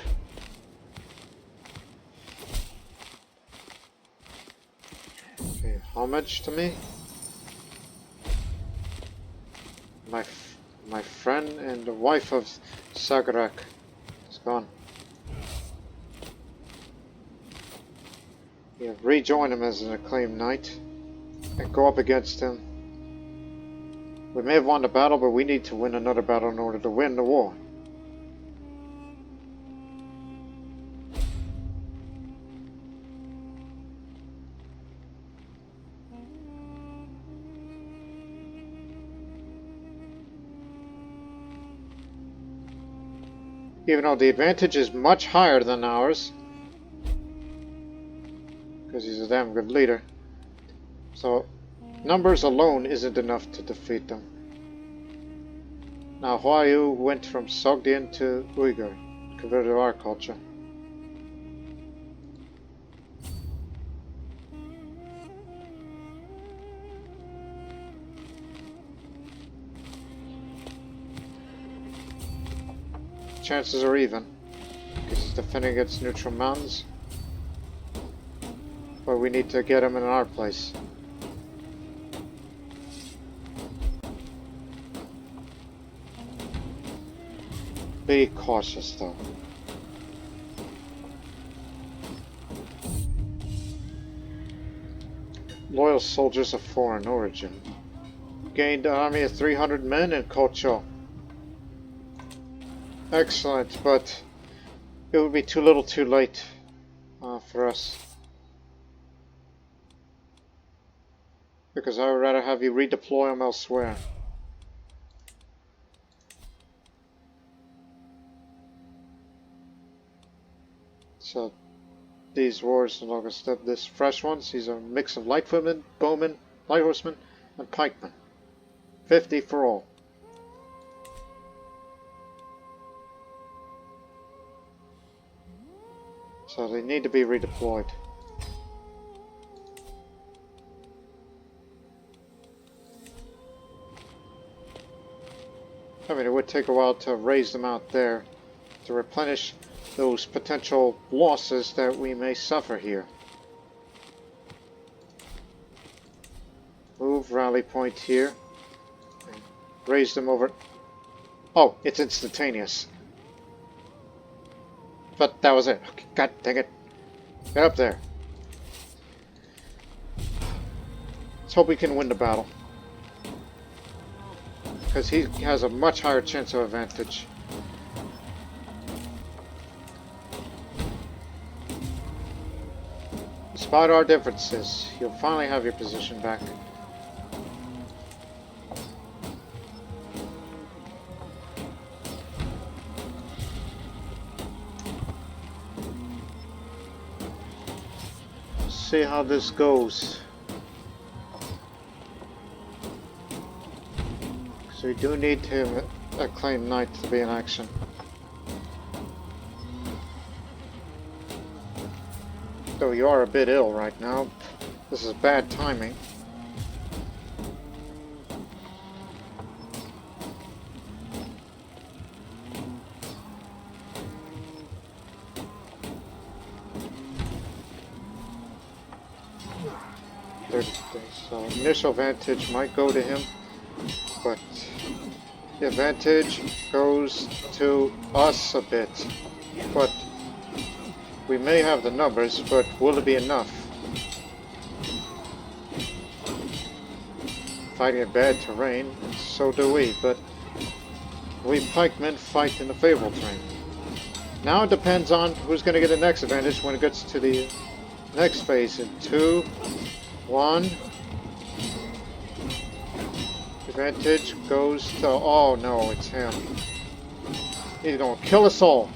Okay, homage to me. My friend and the wife of Sagarak is gone. Yeah, rejoin him as an acclaimed knight and go up against him. We may have won the battle, but we need to win another battle in order to win the war. Even though the advantage is much higher than ours, because he's a damn good leader. So, numbers alone isn't enough to defeat them. Now, Huayu went from Sogdian to Uyghur, converted to our culture. Chances are even, because he's defending against neutral mountains. But we need to get him in our place. Be cautious though. Loyal soldiers of foreign origin. Gained an army of 300 men in Qocho. Excellent, but it would be too little too late for us. Because I would rather have you redeploy them elsewhere. So these warriors no longer step this fresh ones. These are a mix of light footmen, bowmen, light horsemen, and pikemen. 50 for all. So they need to be redeployed. mean, it would take a while to raise them out there to replenish those potential losses that we may suffer here. Move rally point here. Raise them over. Oh, it's instantaneous. But that was it. Okay, God dang it. Get up there. Let's hope we can win the battle. Because he has a much higher chance of advantage. Despite our differences, you'll finally have your position back. See how this goes. So we do need to acclaim Knight to be in action. Though you are a bit ill right now. This is bad timing. So initial advantage might go to him, but the advantage goes to us a bit. But we may have the numbers, but will it be enough? Fighting in bad terrain, so do we, but we pikemen fight in the favorable terrain. Now it depends on who's going to get the next advantage when it gets to the next phase in 2, 1. Advantage goes to... oh no, it's him. He's going to kill us all.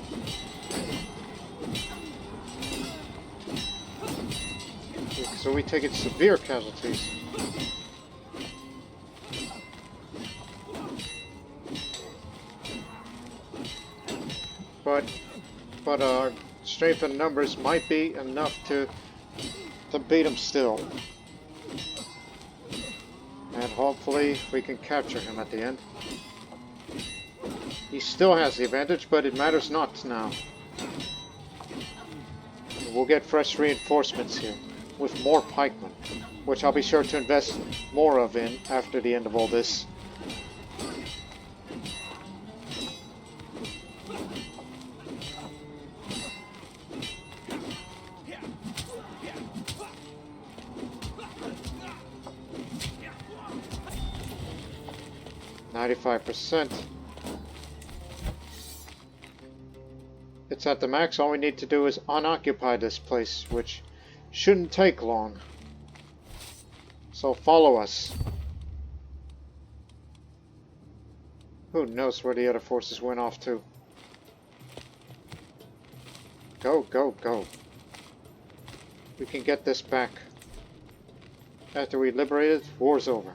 So we take it severe casualties. But our strength in numbers might be enough to beat him still. And hopefully we can capture him at the end. He still has the advantage, but it matters not now. We'll get fresh reinforcements here with more pikemen, which I'll be sure to invest more of in after the end of all this. %. It's at the max. All we need to do is unoccupy this place, which shouldn't take long. So follow us. Who knows where the other forces went off to? Go, go, go. We can get this back. After we liberate it, war's over.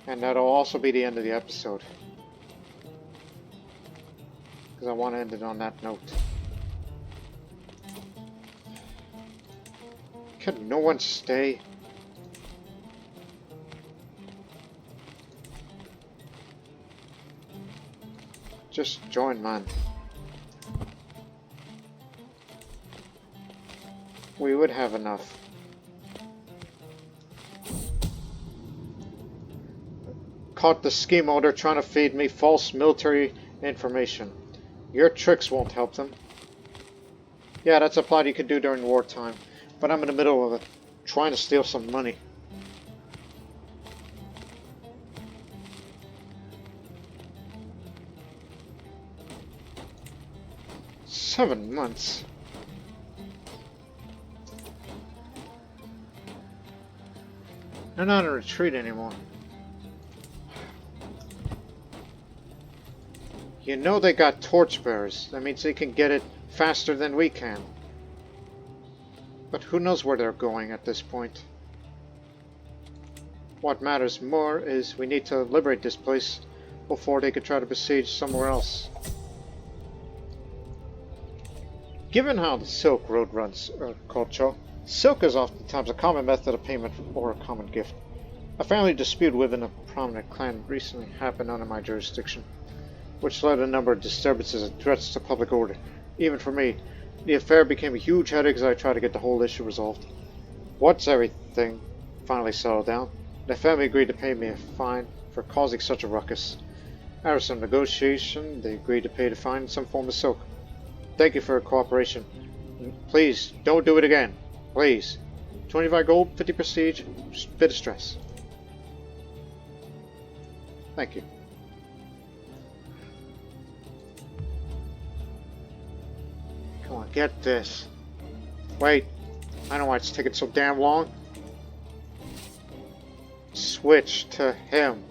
And that'll also be the end of the episode. Because I want to end it on that note. Can no one stay? Just join, man. We would have enough. Caught the schemo, they're trying to feed me false military information. Your tricks won't help them. Yeah, that's a plot you could do during wartime. But I'm in the middle of it, trying to steal some money. "7 months. They're not in retreat anymore. You know they got torchbearers. That means they can get it faster than we can. But who knows where they're going at this point. What matters more is we need to liberate this place before they could try to besiege somewhere else. Given how the Silk Road runs, Qocho, silk is oftentimes a common method of payment or a common gift. A family dispute within a prominent clan recently happened under my jurisdiction, which led to a number of disturbances and threats to public order. Even for me, the affair became a huge headache as I tried to get the whole issue resolved. Once everything finally settled down, the family agreed to pay me a fine for causing such a ruckus. After some negotiation, they agreed to pay the fine in some form of silk. Thank you for your cooperation. Please, don't do it again. Please. 25 gold, 50 prestige, bit of stress. Thank you. Come on, get this. Wait, I know why it's taking so damn long. Switch to him.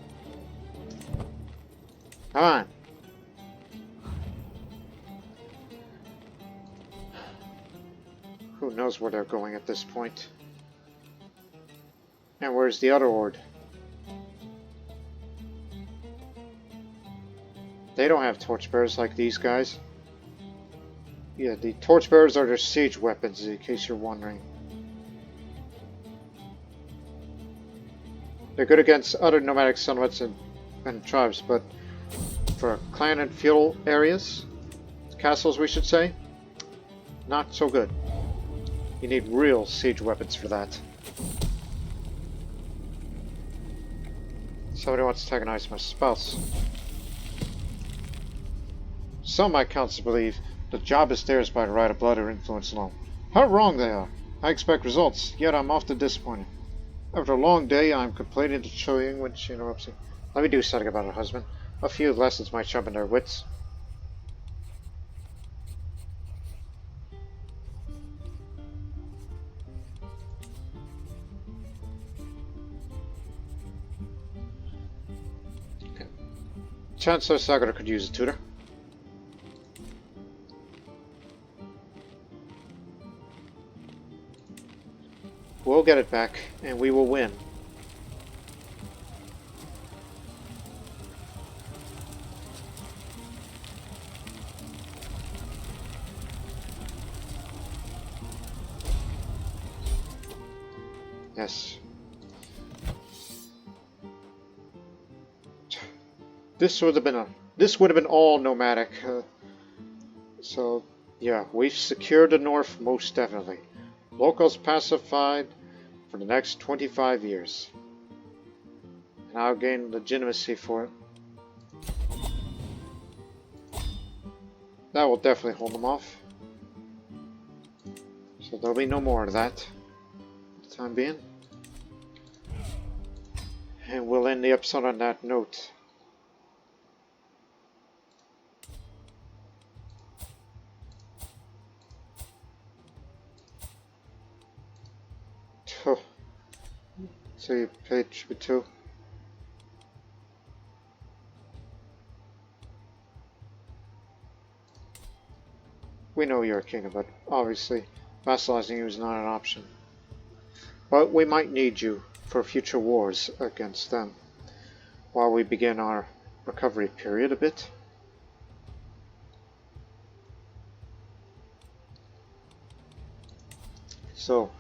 Come on. Who knows where they're going at this point? And where's the other horde? They don't have torchbearers like these guys. Yeah, the torchbearers are their siege weapons, in case you're wondering. They're good against other nomadic settlements and tribes, but for clan and feudal areas, castles we should say, not so good. You need real siege weapons for that. Somebody wants to antagonize my spouse. Some of my councils believe the job is theirs by the right of blood or influence alone. How wrong they are! I expect results, yet I'm often disappointed. After a long day, I'm complaining to Choying when she interrupts me. Let me do something about her husband. A few lessons might sharpen their wits. Okay. Chancellor Sagara could use a tutor. We'll get it back, and we will win. Yes. This would have been all nomadic. So yeah, we've secured the north most definitely. Locals pacified for the next 25 years. And I'll gain legitimacy for it. That will definitely hold them off. So there'll be no more of that for the time being. And we'll end the episode on that note. So you paid tribute to. We know you're a king, but obviously vassalizing you is not an option. But we might need you for future wars against them while we begin our recovery period a bit. So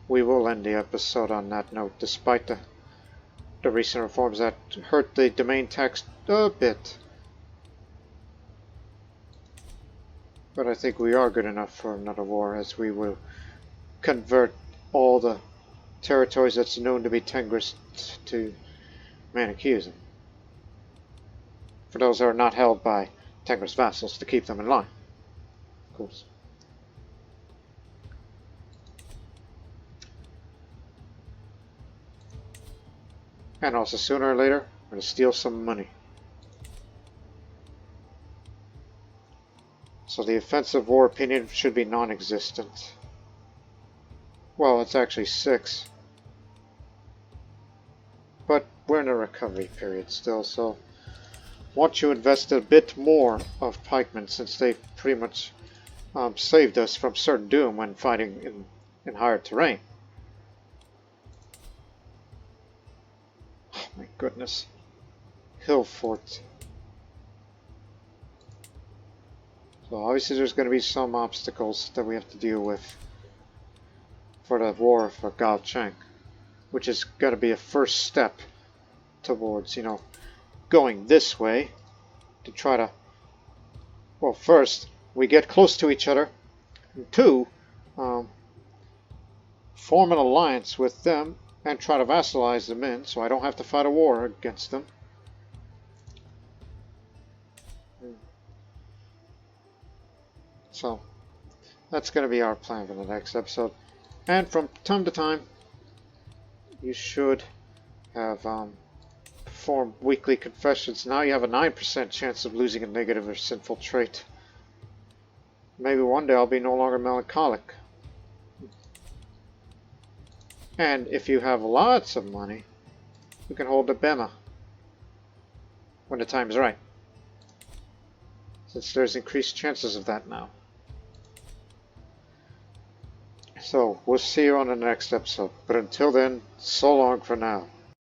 we will end the episode on that note, despite the recent reforms that hurt the domain tax a bit. But I think we are good enough for another war, as we will convert all the territories that's known to be Tengrist to Manicheanism. For those that are not held by Tengrist vassals, to keep them in line, of course. And also, sooner or later, we're going to steal some money. So the offensive war opinion should be non-existent. Well, it's actually 6. But we're in a recovery period still, so once you invest a bit more of pikemen, since they pretty much saved us from certain doom when fighting in higher terrain. Oh my goodness. Hill Fort. So obviously there's going to be some obstacles that we have to deal with for the war for Gao Cheng. which is going to be a first step towards, you know, going this way to try to, well, first, we get close to each other, and two, form an alliance with them and try to vassalize them in so I don't have to fight a war against them. So, that's going to be our plan for the next episode. And from time to time, you should have performed weekly confessions. Now you have a 9% chance of losing a negative or sinful trait. Maybe one day I'll be no longer melancholic. And if you have lots of money, you can hold a bema when the time is right, since there's increased chances of that now. So, we'll see you on the next episode. But until then, so long for now.